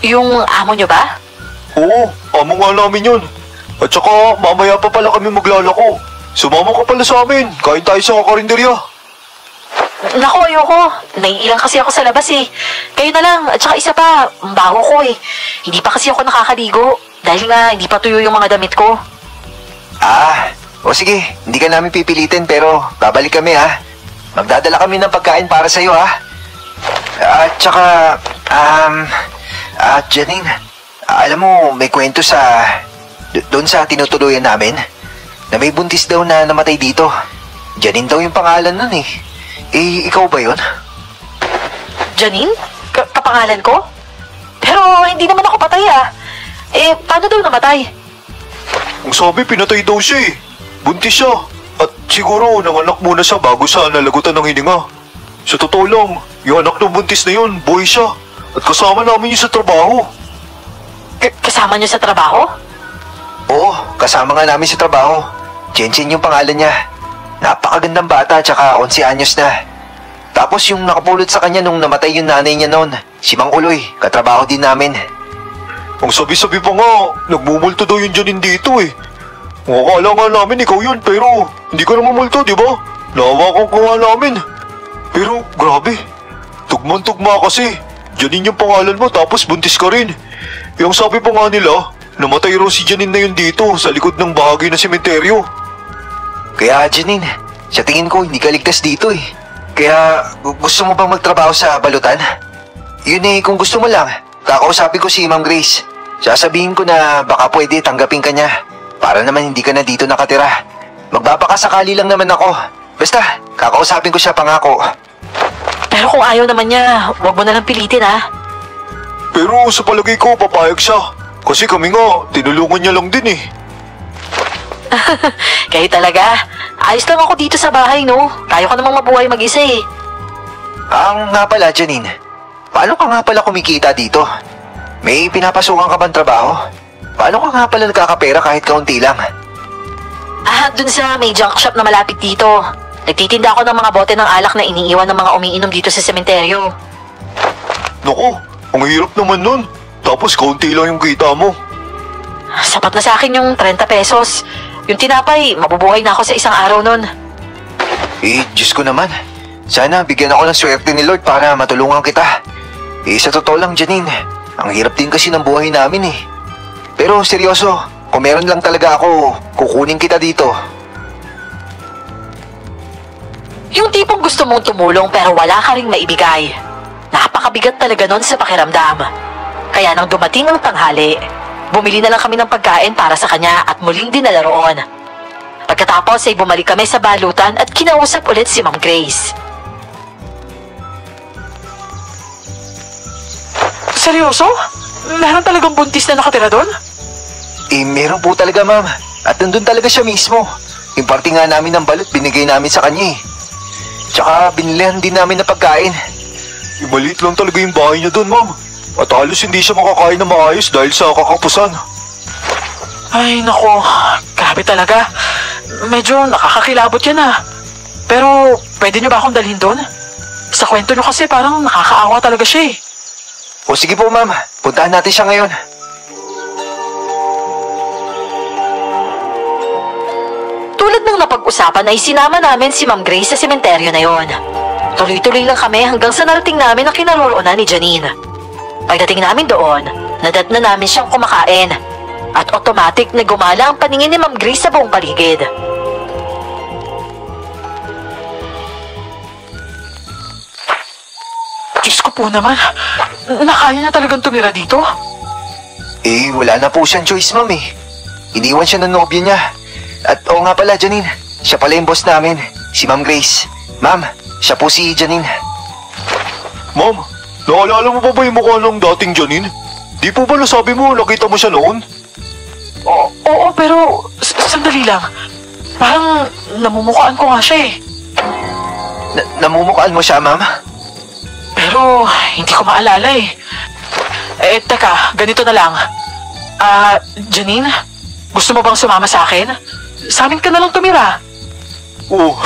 Yung amo nyo ba? Oo, amo nga namin yun. At saka mamaya pa pala kami maglalako. Sumama ka pala sa amin, kain tayo sa karinderya. Naku, ayoko. Naiilang kasi ako sa labas eh. Kayo na lang. At saka isa pa, ang baho ko eh. Hindi pa kasi ako nakakaligo. Dahil nga, hindi pa tuyo yung mga damit ko. O sige, hindi ka namin pipilitin pero babalik kami ha. Magdadala kami ng pagkain para sa'yo ha. At saka, Janine, alam mo, may kwento doon sa tinutuluyan namin na may buntis daw na namatay dito. Janine daw yung pangalan nun eh. Ikaw ba yun? Janine? Kapangalan ko? Pero hindi naman ako patay ah. Paano daw namatay? Ang sabi, pinatay daw siya eh. Buntis siya. At siguro nanganak muna siya bago siya nalagutan ng hininga. Sa totoo lang, yung anak ng buntis na yun, boy siya. At kasama namin yun sa trabaho. Kasama niyo sa trabaho? Oo, kasama nga namin sa trabaho. Chen Chen yung pangalan niya. Napakagandang bata tsaka 11 anyos na. Tapos yung nakapulot sa kanya nung namatay yung nanay niya noon, si Mang Uloy, katrabaho din namin. Ang sabi-sabi pa nga, nagmumulto daw yung Janine dito eh. Akala nga namin ikaw yun, pero hindi ka naman multo, di ba? Nahawakan ko nga namin. Pero grabe, tugman-tugma kasi. Janine yung pangalan mo tapos buntis ka rin. Yung sabi pa nga nila, namatay raw si Janine na yun dito sa likod ng bahagi ng sementeryo. Kaya Janine, sa tingin ko hindi ka ligtas dito eh. Kaya gusto mo bang magtrabaho sa balutan? Yun eh, kung gusto mo lang, kakausapin ko si Ma'am Grace. Sasabihin ko na baka pwede tanggapin ka niya. Para naman hindi ka na dito nakatira. Magbabakasakali lang naman ako. Basta, kakausapin ko siya, pangako. Pero kung ayaw naman niya, huwag mo na lang pilitin ha. Pero sa palagay ko, papayag siya. Kasi kami nga, tinulungan niya lang din eh. Kayo talaga. Ayos lang ako dito sa bahay, no? Tayo ka namang mabuhay mag-isa eh. Nga pala, Janine. Paano ka nga pala kumikita dito? May pinapasukan ka bang trabaho? Paano ka nga pala nagkakapera kahit kaunti lang? Dun sa may junk shop na malapit dito. Nagtitinda ako ng mga bote ng alak na iniiwan ng mga umiinom dito sa sementeryo. Naku, ang hirap naman nun. Tapos kaunti lang yung kita mo. Sapat na sa akin yung 30 pesos. Yung tinapay, mabubuhay na ako sa isang araw nun. Diyos ko naman. Sana bigyan ako ng swerte ni Lord para matulungan kita. Sa totoo lang, Janine, ang hirap din kasi ng buhay namin eh. Pero seryoso, kung meron lang talaga ako, kukunin kita dito. Yung tipong gusto mong tumulong pero wala ka ring maibigay. Napakabigat talaga nun sa pakiramdam. Kaya nang dumating ang tanghali, bumili na lang kami ng pagkain para sa kanya at muling dinala roon. Pagkatapos ay bumalik kami sa balutan at kinausap ulit si Ma'am Grace. Seryoso? Meron talagang buntis na nakatira doon? Meron po talaga, ma'am. At nandun talaga siya mismo. Yung party nga namin ng balot, binigay namin sa kanya eh. Tsaka binilihan din namin ng pagkain. Maliit lang talaga yung bahay niya doon, ma'am. At halos hindi siya makakain na maayos dahil sa kakapusan. Ay, nako. Grabe talaga. Medyo nakakakilabot yan ah. Pero, pwede niyo ba akong dalhin doon? Sa kwento niyo kasi parang nakakaawa talaga siya eh. O sige po, ma'am. Puntahan natin siya ngayon. Tulad ng napag-usapan ay sinama namin si Ma'am Grace sa sementeryo na yon. Tuloy-tuloy lang kami hanggang sa narating namin ang kinaroroonan ni Janine. Pagdating namin doon, nadat na namin siyang kumakain at automatic na gumala ang paningin ni Ma'am Grace sa buong paligid. Diyos ko po naman. Nakaya niya talagang tumira dito? Wala na po siyang choice, ma'am eh. Iniwan siya ng nobya niya. At oo nga pala, Janine. Siya pala yung boss namin, si Ma'am Grace. Ma'am, siya po si Janine. Ma'am, naalala mo pa ba yung mukha ng dating Janine? Di po ba nasabi mo nakita mo siya noon? Oo, pero sandali lang. Parang namumukhaan ko nga siya eh. Namumukhaan mo siya, ma'am? Pero hindi ko maalala eh. Teka, ganito na lang. Janine, gusto mo bang sumama sa akin? Sa amin ka na lang tumira. Oh,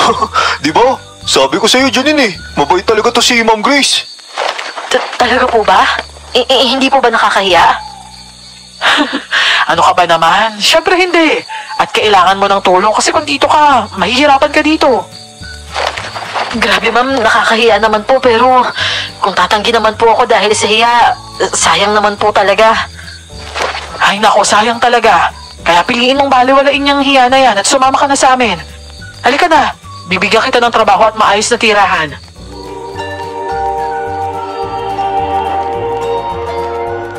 di ba? Sabi ko sa'yo, Janine eh. Mabait talaga to si Ma'am Grace. Talaga po ba? Hindi po ba nakakahiya? Ano ka ba naman? Siyempre hindi. At kailangan mo ng tulong kasi kung dito ka, mahihirapan ka dito. Grabe ma'am, nakakahiya naman po pero kung tatanggi naman po ako dahil sa hiya, sayang naman po talaga. Ay nako, sayang talaga. Kaya piliin mong baliwalain niyang hiya na yan at sumama ka na sa amin. Halika na, bibigyan kita ng trabaho at maayos na tirahan.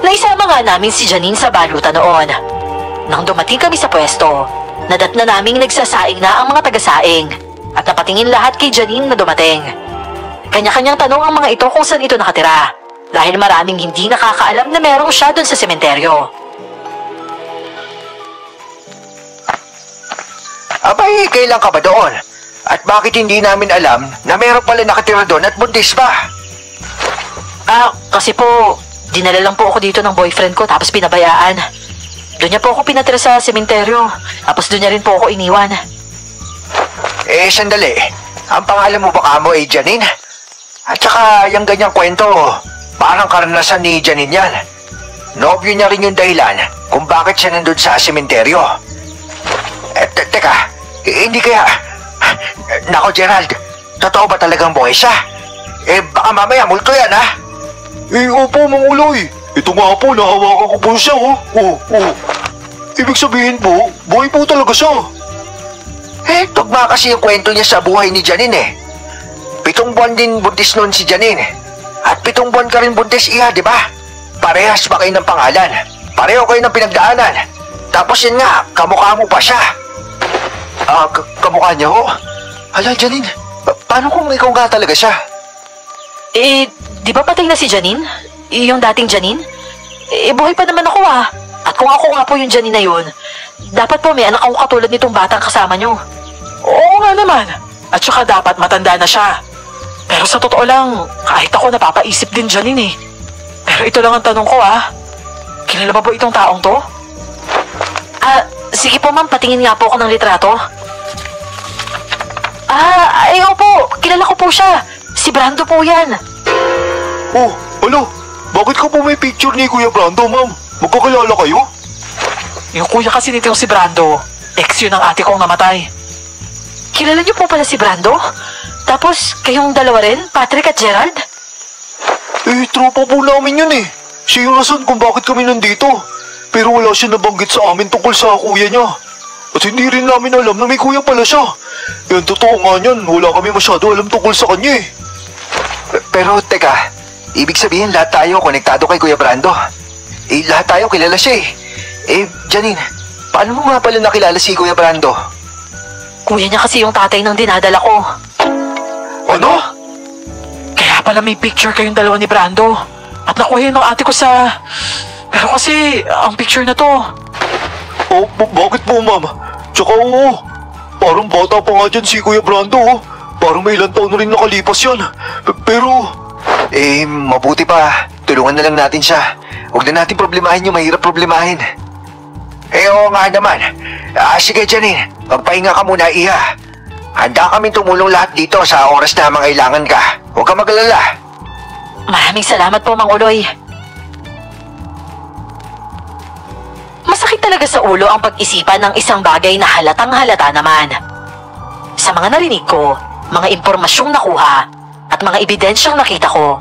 Naisama nga namin si Janine sa balutan noon. Nang dumating kami sa pwesto, nadat na naming nagsasaing na ang mga tagasaing at napatingin lahat kay Janine na dumating. Kanya-kanyang tanong ang mga ito kung saan ito nakatira dahil maraming hindi nakakaalam na merong siya doon sa sementeryo. Abay, kailan ka ba doon? At bakit hindi namin alam na meron pala nakatira doon at buntis pa? Kasi po, dinala lang po ako dito ng boyfriend ko tapos pinabayaan. Doon niya po ako pinatira sa sementeryo. Tapos doon niya rin po ako iniwan. Sandali. Ang pangalan mo baka mo ay Janine? At saka yung ganyang kwento, parang karanasan ni Janine yan. Nobyo niya rin yung dahilan kung bakit siya nandun sa sementeryo. Teka, hindi kaya... Nako Gerald, totoo ba talagang buhay siya? Baka mamaya multo yan ha? Opo, Mang Uloy. Ito nga po, nahawakan ko po siya, oh. Ibig sabihin po, buhay po talaga siya. Tugma kasi yung kwento niya sa buhay ni Janine eh. 7 buwan din buntis noon si Janine. At 7 buwan ka rin buntis iya, di ba? Parehas ba kayo ng pangalan? Pareho kayo ng pinagdaanan. Tapos yun nga, kamukha mo pa siya. Kamukha niya ho? Hala, Janine, paano kung ikaw nga talaga siya? Di ba patay na si Janine? Yung dating Janine? Buhay pa naman ako ah. At kung ako nga po yung Janine na yun, dapat po may anak ako katulad nitong batang kasama nyo. Oo nga naman. At saka dapat matanda na siya. Pero sa totoo lang, kahit ako napapaisip din Janine eh. Pero ito lang ang tanong ko ah. Kilala ba po itong taong to? Sige po ma'am, patingin nga po ako ng litrato. Opo, kilala ko po siya. Si Brando po yan. Oh, alo, bakit ka po may picture ni Kuya Brando, ma'am? Magkakilala kayo? Yung kuya kasi nitong si Brando, ex yun ng ate kong namatay. kilala niyo po pala si Brando? Tapos, kayong dalawa rin, Patrick at Gerald? Tropa po namin yun eh. Siya yung rason kung bakit kami nandito. Pero wala siya nabanggit sa amin tungkol sa kuya niya. At hindi rin namin alam na may kuya pala siya. Yan, totoo nga niyan. Wala kami masyado alam tungkol sa kanya eh. Pero teka, ibig sabihin lahat tayo konektado kay Kuya Brando. Lahat tayo kilala siya eh. Janine, paano mo nga pala nakilala si Kuya Brando? Kuya niya kasi yung tatay ng dinadala ko. Ano? Kaya pala may picture kayong dalawa ni Brando. At nakuha yun ng ate ko sa... Pero kasi, ang picture na to... Oh, bakit po, ma'am? Tsaka oo, parang bata pa nga dyan si Kuya Brando. Parang may ilang taon na rin nakalipas yan. Pero... Mabuti pa. Tulungan na lang natin siya. Huwag na natin problemahin yung mahirap problemahin. Oo nga naman. Sige, Janine. Magpahinga ka muna, Iha. Handa kaming tumulong lahat dito sa oras na mangailangan ka. Huwag ka mag-alala. Maraming salamat po, Mang Uloy. Masakit talaga sa ulo ang pag-isipan ng isang bagay na halatang halata naman. Sa mga narinig ko, mga impormasyong nakuha, at mga ebidensyang nakita ko.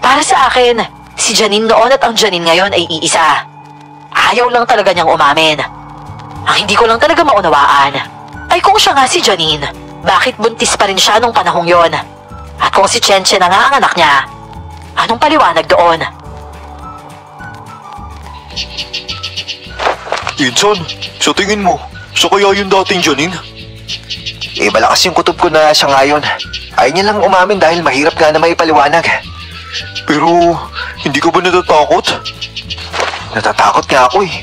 Para sa akin, si Janine noon at ang Janine ngayon ay iisa. Ayaw lang talaga niyang umamin. Ang hindi ko lang talaga maunawaan ay kung siya nga si Janine, bakit buntis pa rin siya nung panahong yon? At kung si Chenche na nga ang anak niya, anong paliwanag doon? Insan, sa tingin mo, siya kaya yung dating Janine? Malakas yung kutob ko na siya ngayon. Ayaw niya lang umamin dahil mahirap nga na may paliwanag. Pero, hindi ka ba natatakot? Natatakot nga ako eh.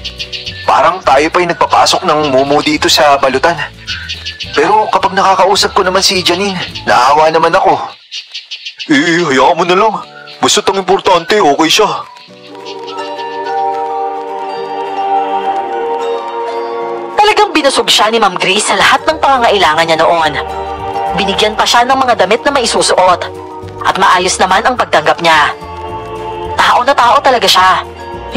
Parang tayo pa yung nagpapasok ng mumu dito sa balutan. Pero kapag nakakausap ko naman si Janine, naawa naman ako. Hayaan mo na lang. Basta't ang importante, okay siya. Talagang binusog siya ni Ma'am Grace sa lahat ng pangangailangan niya noon. Binigyan pa siya ng mga damit na maisusuot. At maayos naman ang pagtanggap niya. Tao na tao talaga siya.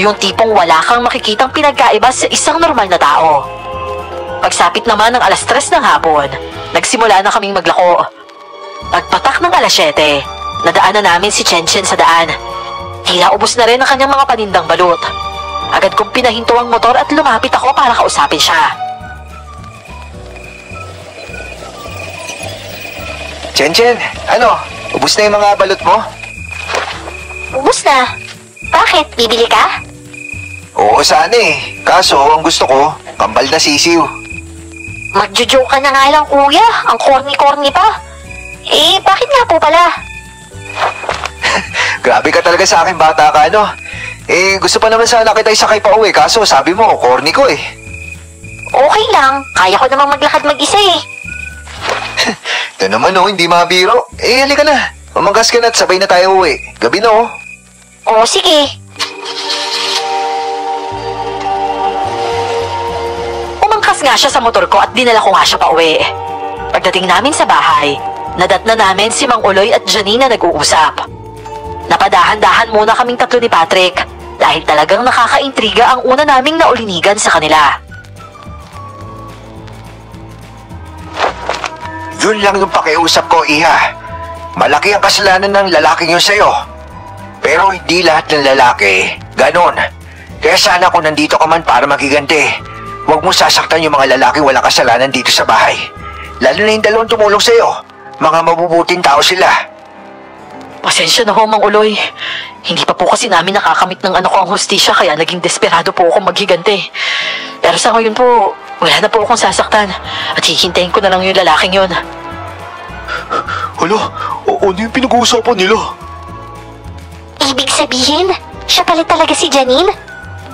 Yung tipong wala kang makikitang pinagkaiba sa isang normal na tao. Pagsapit naman ng 3:00 ng hapon, nagsimula na kaming maglako. Pagpatak ng 7:00, nadaanan namin si Chenchen sa daan. Tila ubos na rin ang kanyang mga panindang balut. Agad kong pinahinto ang motor at lumapit ako para kausapin siya. Chenchen, ano? Ubus na yung mga balot mo? Ubus na. Bakit? Bibili ka? Oo, sana eh. Kaso, ang gusto ko, kambal na sisiw. Magjo-joke ka na nga lang, kuya. Ang corny-corny pa. Bakit nga po pala? Grabe ka talaga sa akin, bata ka, no? Gusto pa naman sana kita isakay pa uwi. Kaso, sabi mo, corny ko eh. Okay lang. Kaya ko namang maglakad mag-isa eh. Ito naman oh, hindi mabiro. Halika na. Mamangkas ka na at sabay na tayo uwi. Gabi na oh. Oo, sige. Umangkas nga siya sa motor ko at dinala ko nga siya pa uwi. Pagdating namin sa bahay, nadatna namin si Mang Uloy at Janine na nag-uusap. Napadahan-dahan muna kaming tatlo ni Patrick dahil talagang nakakaintriga ang una naming naulinigan sa kanila. Yun lang yung pakiusap ko, Iha. Malaki ang kasalanan ng lalaking yun sa'yo. Pero hindi lahat ng lalaki ganon. Kaya sana kung nandito ka man para magiganti, huwag mo sasaktan yung mga lalaki walang kasalanan dito sa bahay. Lalo na yung dalawang tumulong sa'yo. Mga mabubuting tao sila. Pasensya na ho, Mang Uloy. Hindi pa po kasi namin nakakamit ng ang hustisya kaya naging desperado po ako maghiganti. Pero sa ngayon po, wala na po akong sasaktan at hihintayin ko na lang yung lalaking yun. Hala, ano yung pinag-uusapan nila? Ibig sabihin, siya pala talaga si Janine?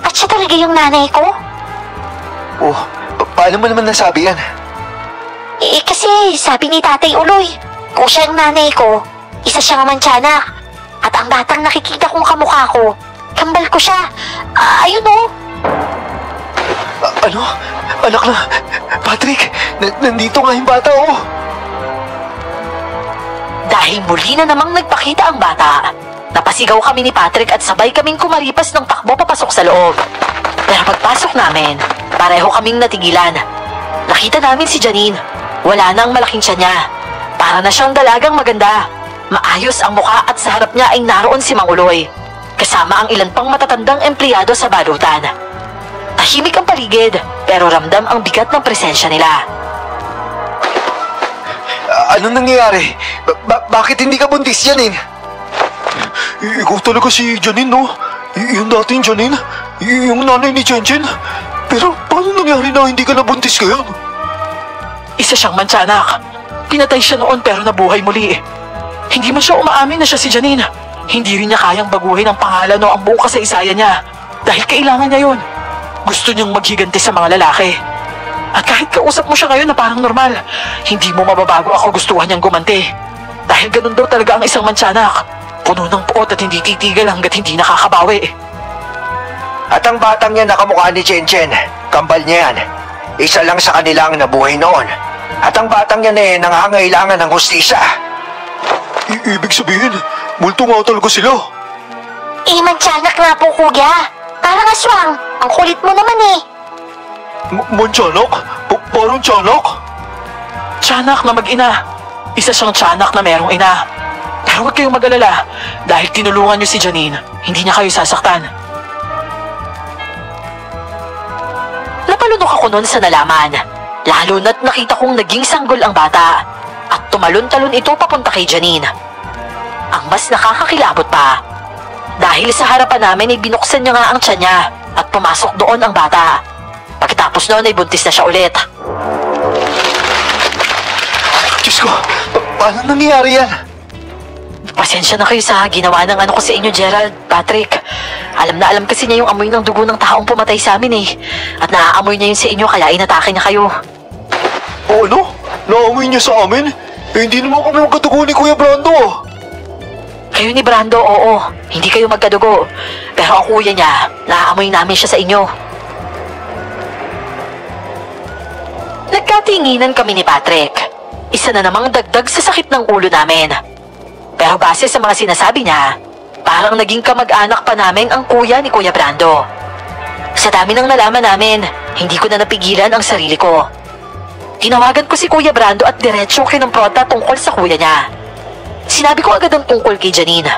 At siya talaga yung nanay ko? Oh, paano mo naman nasabi yan? Kasi sabi ni Tatay Uloy, kung siya ang nanay ko, isa siyang mantyanak. At ang batang nakikita kong kamukha ko, kambal ko siya. Ayun oh. Ano? Anak na, Patrick, nandito nga yung bata oh. Dahil muli na namang nagpakita ang bata, napasigaw kami ni Patrick at sabay kaming kumaripas ng takbo papasok sa loob. Pero pagpasok namin, pareho kaming natigilan. Nakita namin si Janine. Wala na ang malaking tiyan niya. Para na siyang dalagang maganda. Maayos ang mukha at sa harap niya ay naroon si Mang Uloy. Kasama ang ilan pang matatandang empleyado sa balutan. Tahimik ang paligid, pero ramdam ang bigat ng presensya nila. Anong nangyayari? Bakit hindi ka buntis, Janine? Ikaw talaga si Janine, no? Yung dating Janine? Yung nanay ni Chen. Pero paano nangyari na hindi ka nabuntis ngayon? Isa siyang mantsanak. Pinatay siya noon pero nabuhay muli. Hindi man siya umaamin na siya si Janine. Hindi rin niya kayang baguhin ang pangalan o ang buong kasaysayan niya. Dahil kailangan niya yun. Gusto niyang maghiganti sa mga lalaki. At kahit kausap mo siya ngayon na parang normal, hindi mo mababago ako gustuhan niyang gumanti. Dahil ganun daw talaga ang isang mantsanak. Puno ng puot at hindi titigil hanggat hindi nakakabawi. At ang batang yan nakamukha ni Chen, kambal niya yan. Isa lang sa kanila ang nabuhay noon. At ang batang yan nangangailangan ng hustisya. Ibig sabihin, multo nga talaga sila. Mantsanak nga po, kuya. Parang aswang. Ang kulit mo naman eh. Mantsanak? Parang tiyanak? Tiyanak na mag-ina. Isa siyang tiyanak na merong ina. Pero huwag kayong mag-alala. Dahil tinulungan niyo si Janine, hindi niya kayo sasaktan. Napalunok ako noon sa nalaman. Lalo na't nakita kong naging sanggol ang bata. At tumalon-talon ito papunta kay Janine. Ang mas nakakakilabot pa. Dahil sa harapan namin ay binuksan niya nga ang tiyan niya at pumasok doon ang bata. Pagkatapos noon ay buntis na siya ulit. Diyos ko, paano nangyayari yan? Pasensya na kayo sa ginawa ng ano ko sa inyo, Gerald, Patrick. Alam na alam kasi niya yung amoy ng dugo ng taong pumatay sa amin eh. At naaamoy niya yun sa inyo kaya inatake niya kayo. O ano? Naamoy niya sa amin? Hindi naman kami magkatugo ni Kuya Brando. Kayo ni Brando, oo. Hindi kayo magkadugo. Pero ang kuya niya, naaamoy namin siya sa inyo. Nagkatinginan kami ni Patrick. Isa na namang dagdag sa sakit ng ulo namin. Pero base sa mga sinasabi niya, parang naging kamag-anak pa namin ang kuya ni Kuya Brando. Sa dami ng nalaman namin, hindi ko na napigilan ang sarili ko. Tinawagan ko si Kuya Brando at diretsong kinumpronta tungkol sa kuya niya. Sinabi ko agad ang tungkol kay Janine.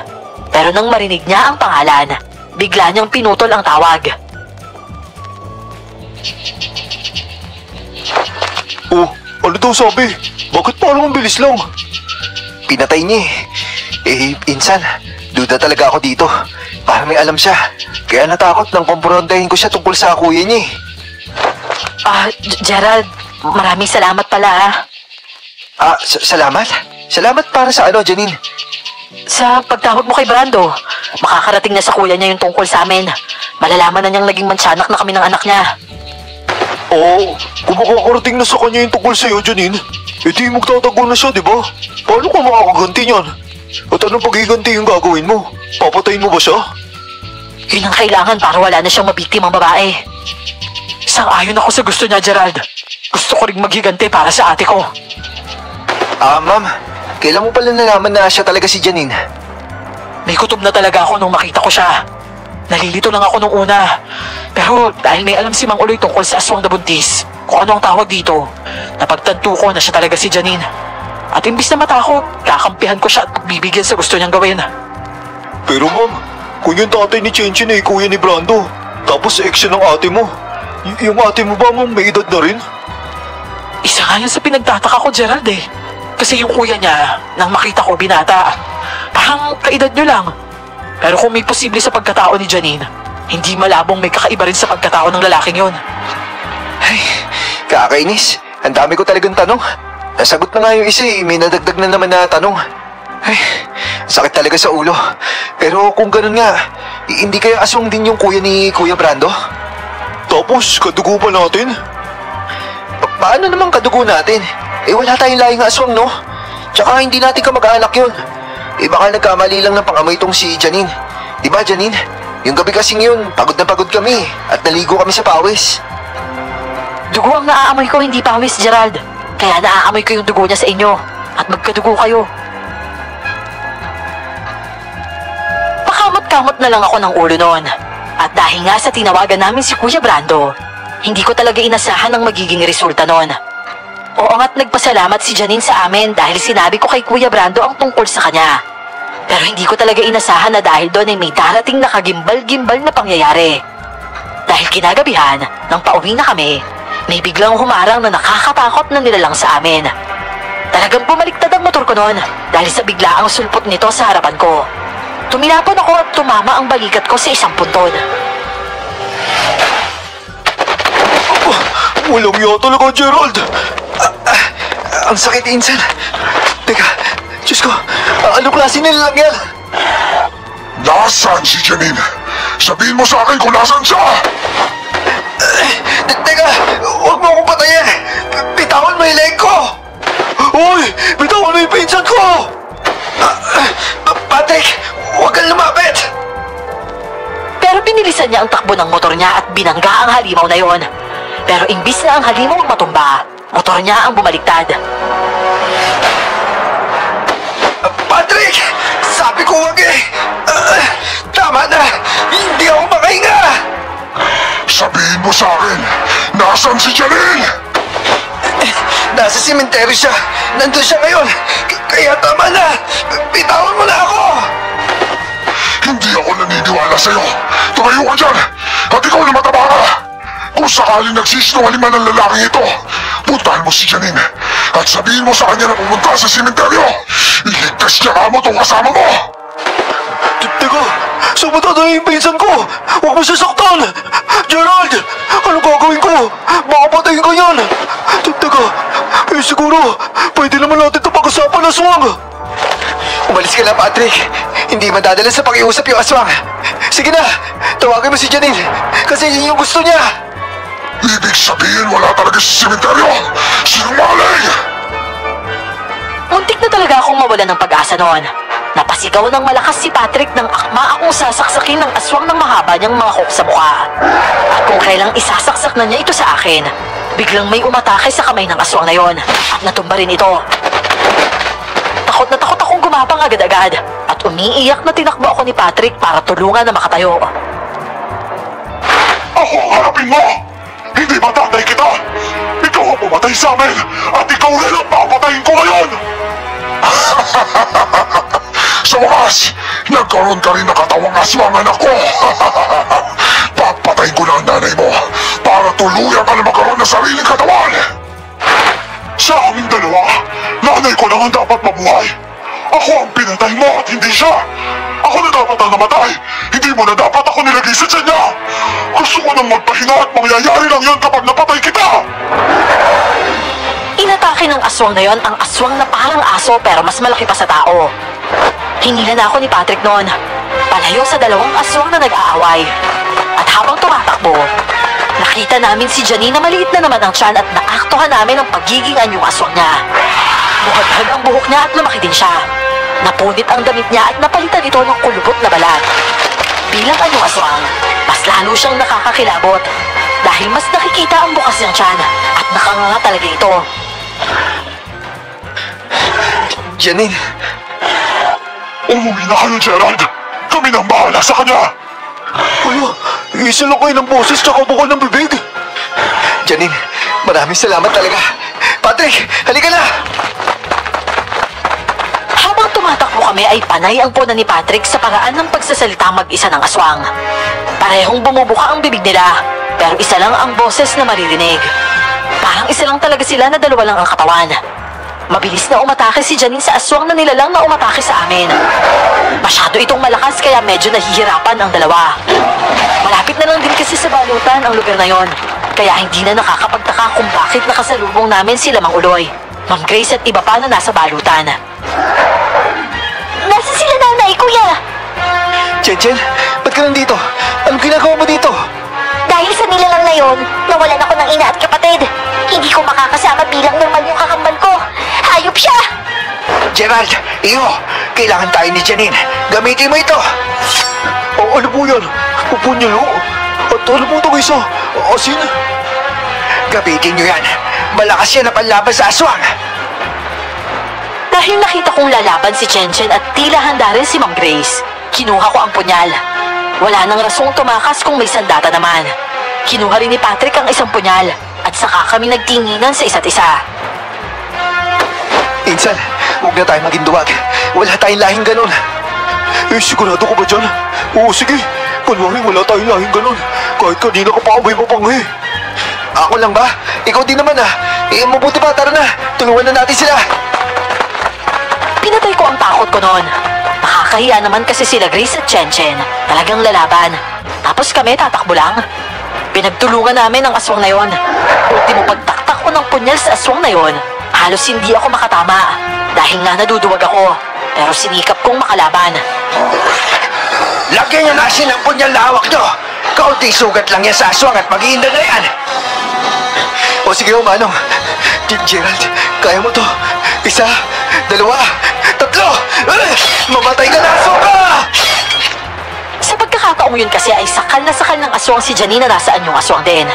Pero nang marinig niya ang pangalan, bigla niyang pinutol ang tawag. Oh, ano daw sabi? Bakit parang ang bilis lang? Pinatay niya eh. Insan, duda talaga ako dito. Parang may alam siya. Kaya natakot nang kumprontahin ko siya tungkol sa kuya niya Gerald, maraming salamat pala Salamat? Salamat para sa ano, Janine? Sa pagtawag mo kay Brando, makakarating na sa kuya niya yung tungkol sa amin. Malalaman na niyang naging mantsanak na kami ng anak niya. Oo, kung makakarating na sa kanya yung tungkol sa'yo, Janine, di magtatago na siya, di ba? Paano ka makakaganti niyan? At anong paghiganti yung gagawin mo? Papatayin mo ba siya? Yun ang kailangan para wala na siyang mabiktimang babae. Sang-ayon ako sa gusto niya, Gerald. Gusto ko rin maghiganti para sa ate ko. Ma'am, kailan mo pala nalaman na siya talaga si Janine? May kutob na talaga ako nung makita ko siya. Nalilito lang ako nung una. Pero dahil may alam si Mang Uloy tungkol sa aswang na buntis, kung ano ang tawag dito, napagtanto ko na siya talaga si Janine. At imbis na matakot, kakampihan ko siya at pagbibigyan sa gusto niyang gawin. Pero ma'am, kung yung tatay ni Chen ay kuya ni Brando, tapos ex siya ng ate mo, yung ate mo ba ma'am may edad na rin? Isa nga yan sa pinagtataka ko, Gerald eh. Kasi yung kuya niya, nang makita ko binata, parang kaedad niyo lang. Pero kung may posible sa pagkatao ni Janine, hindi malabong may kakaiba rin sa pagkatao ng lalaking yon. Ay, kakainis. Ang dami ko talagang tanong. Nasagot na nga yung isa eh. May nadagdag na naman na tanong. Ay, sakit talaga sa ulo. Pero kung ganun nga, hindi kaya aswang din yung kuya ni Kuya Brando? Tapos, kadugo pa natin? Paano naman kadugo natin? Wala tayong lahing aswang, no? Tsaka hindi natin kamag-anak yun. Baka nagkamali lang ng pangamoy itong si Janine. Diba, Janine? Yung gabi kasing yun, pagod na pagod kami. At naligo kami sa pawis. Dugo ang naaamoy ko, hindi pawis, Gerald. Kaya naaamoy ko yung dugo niya sa inyo. At magkadugo kayo. Pakamot-kamot na lang ako ng ulo noon. At dahil nga sa tinawagan namin si Kuya Brando, hindi ko talaga inasahan ang magiging resulta noon. Oo nga't nagpasalamat si Janine sa amin dahil sinabi ko kay Kuya Brando ang tungkol sa kanya. Pero hindi ko talaga inasahan na dahil doon ay may darating na kagimbal-gimbal na pangyayari. Dahil kinagabihan, nang pauwi na kami, may biglang humarang na nakakatakot na nilalang sa amin. Talagang bumaliktad ang motor ko noon dahil sa biglaang sulpot nito sa harapan ko. Tuminapon ako at tumama ang balikat ko sa isang puntod. Walang iya talaga, Gerald. Ang sakit, Insan. Teka, Diyos ko, anong klase nilalang yan? Nasaan si Janine? Sabihin mo sa akin kung nasaan siya! Teka, huwag mo akong patayin. Bitawan mo yung leg ko. Uy, bitawan mo yung pinsan ko. Patrick, huwag kang lumapit. Pero binilisan niya ang takbo ng motor niya at binangga ang halimaw na yon. Pero imbis na ang halimaw ang matumba, motor niya ang bumaliktad. Patrick, sabi ko huwag eh. Tama na, hindi ako makahinga. Sabihin mo sa akin, nasaan si Janine? Nasa simenteryo siya. Nandun siya ngayon. Kaya tama na. Bitawan mo na ako. Hindi ako naniniwala sa'yo. Tumayo ka dyan! At ikaw na mataba ka! Kung sakaling nagsisinungaling man ang lalaking ito, puntahan mo si Janine at sabihin mo sa kanya na pumunta sa simenteryo. Iligtas niya ka mo itong kasama mo! Teka, saan mo tatay yung pinsan ko? Huwag mo sasaktan! Gerald! Anong gagawin ko? Baka patayin ko yan! Teka, siguro, pwede naman natin ito pag-usapan na swang! Umalis ka na, Patrick. Hindi madadala sa pakiusap yung aswang. Sige na, tawagin mo si Janine kasi yun yung gusto niya. Ibig sabihin wala talaga sa simenteryo! Sinungaling! Muntik na talaga akong mawala ng pag-asa noon. Napasigaw ng malakas si Patrick nang akma akong sasaksakin ng aswang ng mahaba niyang mga hook sa mukha. At kung kailang isasaksak na niya ito sa akin, biglang may umatake sa kamay ng aswang na yon at natumba rin ito. Takot na takot akong gumapang agad-agad at umiiyak na tinakbo ako ni Patrick para tulungan na makatayo. Ako ang harapin mo! Hindi matatay kita! Ikaw ang pumatay sa amin at ikaw rin ang papatayin ko ngayon! Sa wakas, nagkaroon ka rin ng katawang aswang anak ko! Papatayin ko na ang nanay mo para tuluyan ka na magkaroon ng sariling katawan! Sa aming dalawa, nanay ko lang ang dapat mabuhay! Ako ang pinatay mo at hindi siya! Ako na dapat ang namatay! Hindi mo na dapat ako nilagay sa tiyan niya! Gusto ko nang magpahinga at mangyayari lang yun kapag napatay kita! Inatake ng aswang na yon ang aswang na parang aso pero mas malaki pa sa tao. Hinila na ako ni Patrick noon, palayo sa dalawang aswang na nag-aaway. At habang tumatakbo, nakita namin si Janine na maliit na naman ang tiyan at naaktuhan namin ang pagiging anyong aswang niya. Buhaghag ang buhok niya at lumaki din siya. Napunit ang damit niya at napalitan ito ng kulubot na balat. Bilang anyong aswang, mas lalo siyang nakakakilabot dahil mas nakikita ang bukas niyang tiyan at nakanganga talaga ito. Janine, Umuwi na kayo, Gerald! Kami nang bahala sa kanya! ano? Isa lang kayo ng boses tsaka bukol ng bibig. Janine, maraming salamat talaga. Patrick, halika na! Habang tumatakbo kami ay panay ang punan ni Patrick sa paraan ng pagsasalita mag-isa ng aswang. Parehong bumubuka ang bibig nila, pero isa lang ang boses na maririnig. Parang isa lang talaga sila na dalawa lang ang katawan. Mabilis na umatake si Janine sa aswang na nilalang na umatake sa amin. Masyado itong malakas kaya medyo nahihirapan ang dalawa. Malapit na lang din kasi sa balutan ang lugar na yon, kaya hindi na nakakapagtaka kung bakit nakasalubong namin sila Mang Uloy, Ma'am Grace at iba pa na nasa balutan. Nasa sila nanay, kuya? Chen, ba't ka nandito? Anong ginagawa mo dito? Dahil sa nilalang na yon, nawalan ako ng ina at kapatid. Hindi ko makakasama bilang normal yung kakambal ko. Hayop siya! Gerald, iyo, kailangan tayo ni Janine. Gamitin mo ito. Ano po yan? Pupunyalo? At ano po itong isa? Asin? Gamitin nyo yan. Malakas yan na panlaban sa aswang. Dahil nakita kong lalaban si Chen at tila handa rin si Ma'am Grace, kinuha ko ang punyal. Wala nang rasong tumakas kung may sandata naman. Kinuha rin ni Patrick ang isang punyal at saka kami nagtinginan sa isa't isa. Insan, huwag na tayo maging duwag. Wala tayong lahing ganun. Sigurado ka ba dyan? Oo, sige. Kunwari wala tayong lahing ganun. Kahit kanina ka pa amoy mapanghi. Ako lang ba? Ikaw din naman mabuti pa, tara na. Tulungan na natin sila. Pinatay ko ang takot ko noon. Nakakahiya naman kasi sila Grace at Chen. Talagang lalaban. Tapos kami tatakbo lang. Pinagtulungan namin ang aswang na yon. Ultimo pagtaktak ko ng punyal sa aswang na yon, halos hindi ako makatama. Dahil nga naduduwag ako. Pero sinikap kong makalaban. Lagyan niya na asin ang punyal na hawak nyo. Kaunting sugat lang yan sa aswang at mag-iinda na yan. O sige, Manong. Gerald, kaya mo to. 1, 2, 3. Mamatay ka na, aswang ka! Sa pagkakataong yun kasi ay sakal na sakal ng aswang si Janine na nasaan yung aswang din.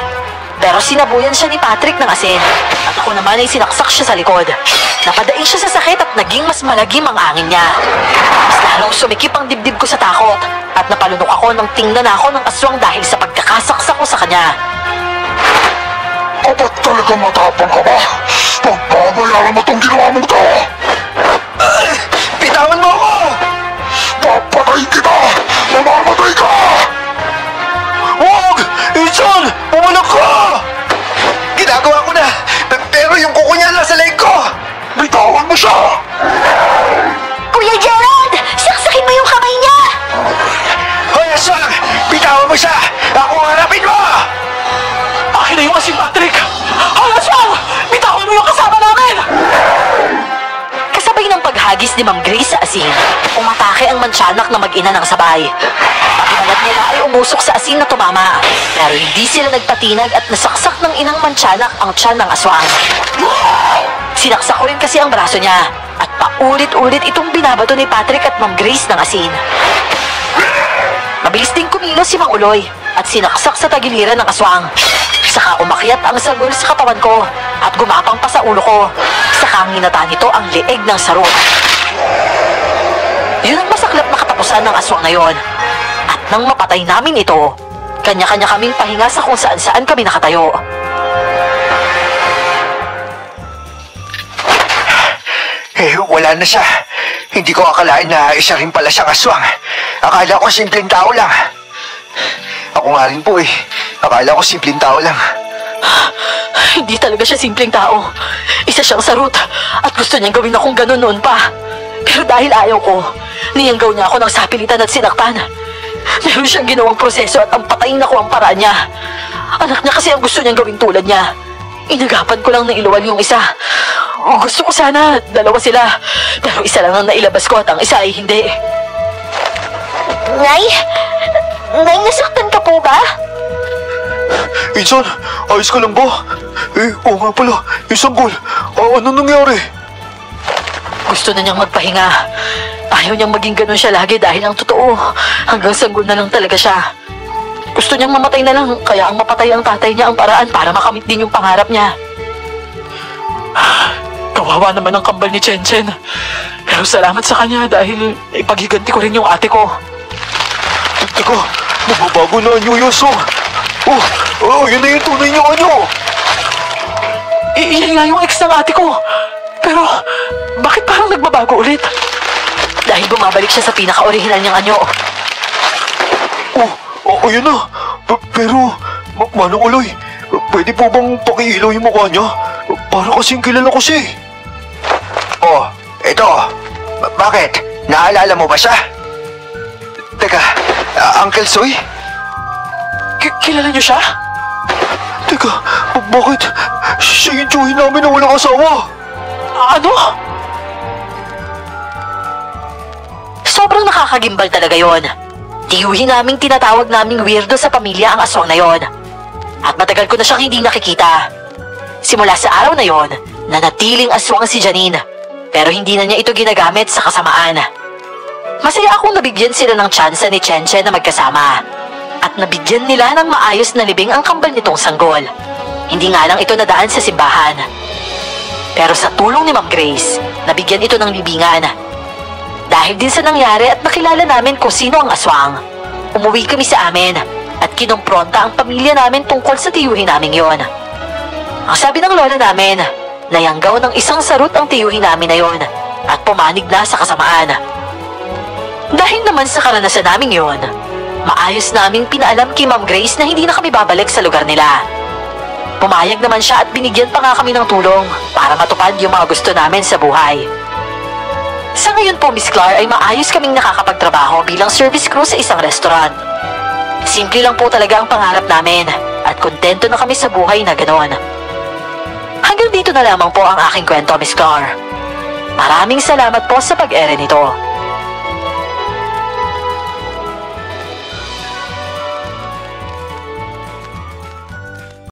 Pero sinabuyan siya ni Patrick ng asin. At ako naman ay sinaksak siya sa likod. Napadaing siya sa sakit at naging mas malagim ang angin niya. Mas lalong sumikip ang dibdib ko sa takot. At napalunok ako nang tingnan ako ng aswang dahil sa pagkakasaksak ko sa kanya. Kapag talaga matapang ka ba? Pagbabayaran mo itong ginawa mo to! Bitawan mo ako! Papatayin kita! Mamamatay ka! Wag! Insan! Pumalak ka! Ginagawa ko na! Pero yung kuko niya nasa leg ko! Bitawan mo siya! Kuya Gerald! Saksakin mo yung kamay niya! Hoy, aswang! Bitawan mo siya! Ako harapin mo! Akin na yung asin, Patrick! Hoy, aswang! Bitawan mo yung kasama namin! Kasabay ng paghagis ni Ma'am Grace sa asin, umatake ang mantsanak na mag-ina ng sabay. Pagkalat nila ay umusok sa asin na tumama, pero hindi sila nagpatinag at nasaksak ng inang mantsanak ang tiyan ng aswang. Sinaksak ko rin kasi ang braso niya at paulit-ulit itong binabato ni Patrick at Ma'am Grace ng asin. Mabilis ding kumilos si Mang Uloy at sinaksak sa tagiliran ng aswang. Saka umakyat ang sagol sa katawan ko at gumapang pa sa ulo ko. Saka nginata nito ang leeg ng sarot. Yun ang masaklap na katapusan ng aswang na yon. At nang mapatay namin ito, kanya-kanya kaming pahinga sa kung saan-saan kami nakatayo. Wala na siya. Hindi ko akalain na isa rin pala siyang aswang. Akala ko simpleng tao lang. Ako nga rin po Akala ko simpleng tao lang. Hindi talaga siya simpleng tao. Isa siyang sarot at gusto niyang gawin akong ganun noon pa. Pero dahil ayaw ko, niyanggaw niya ako ng sapilitan at sinaktan. Meron siyang ginawang proseso at ang patayin ako ang paraan niya. Anak niya kasi ang gusto niyang gawin tulad niya. Inagapan ko lang na iluwal yung isa. Gusto ko sana, 2 sila. Pero isa lang ang nailabas ko at ang isa ay hindi. Nay, nasaktan ka po ba? Insan, ayos ka lang ba? Oo nga pala. Yung sanggol. Ano nangyari? Gusto na niyang magpahinga. Ayaw niyang maging ganun siya lagi dahil ang totoo, hanggang sanggol na lang talaga siya. Gusto niyang mamatay na lang, kaya ang mapatay ang tatay niya ang paraan para makamit din yung pangarap niya. Kawawa naman ang kambal ni Chen. Pero salamat sa kanya dahil ipaghiganti ko rin yung ate ko. Teka, nagbabago na anyo Yoso. Yun na yung tunay niyo anyo. Iyan nga yung ex ng ate ko. Pero, bakit parang nagbabago ulit? Dahil bumabalik siya sa pinaka-original niyang anyo. Ayun na. Pero, Manong Uloy, pwede po bang pakiilaw yung mukha niya? Para kasing kilala ko siya. Ito. Bakit? Naalala mo ba siya? Teka, Uncle Soy? Kilala niyo siya? Teka, bakit? Siya yung tiyuhin namin na walang asawa. Ano? Sobrang nakakagimbal talaga yon. Tiyuhin naming tinatawag naming weirdo sa pamilya ang aswang na yon. At matagal ko na siyang hindi nakikita. Simula sa araw na yon, nanatiling aswang si Janine. Pero hindi na niya ito ginagamit sa kasamaan. Masaya akong nabigyan sila ng tsansa ni Chen na magkasama. At nabigyan nila ng maayos na libing ang kambal nitong sanggol. Hindi nga lang ito nadaan sa simbahan. Pero sa tulong ni Ma'am Grace, nabigyan ito ng libingan. Dahil din sa nangyari at nakilala namin kung sino ang aswang, umuwi kami sa amin at kinompronta ang pamilya namin tungkol sa tiyuhin namin yon. Ang sabi ng lola namin, Nayanggaw ng isang sarut ang tiyuhin namin na yon at pumanig na sa kasamaan. Dahil naman sa karanasan namin yon, maayos naming pinaalam kay Ma'am Grace na hindi na kami babalik sa lugar nila. Pumayag naman siya at binigyan pa nga kami ng tulong para matupad yung mga gusto namin sa buhay. Sa ngayon po, Miss Clar, ay maayos kaming nakakapagtrabaho bilang service crew sa isang restaurant. Simple lang po talaga ang pangarap namin at kontento na kami sa buhay na ganoon. Hanggang dito na lamang po ang aking kwento, Miss Clar. Maraming salamat po sa pag-ere nito.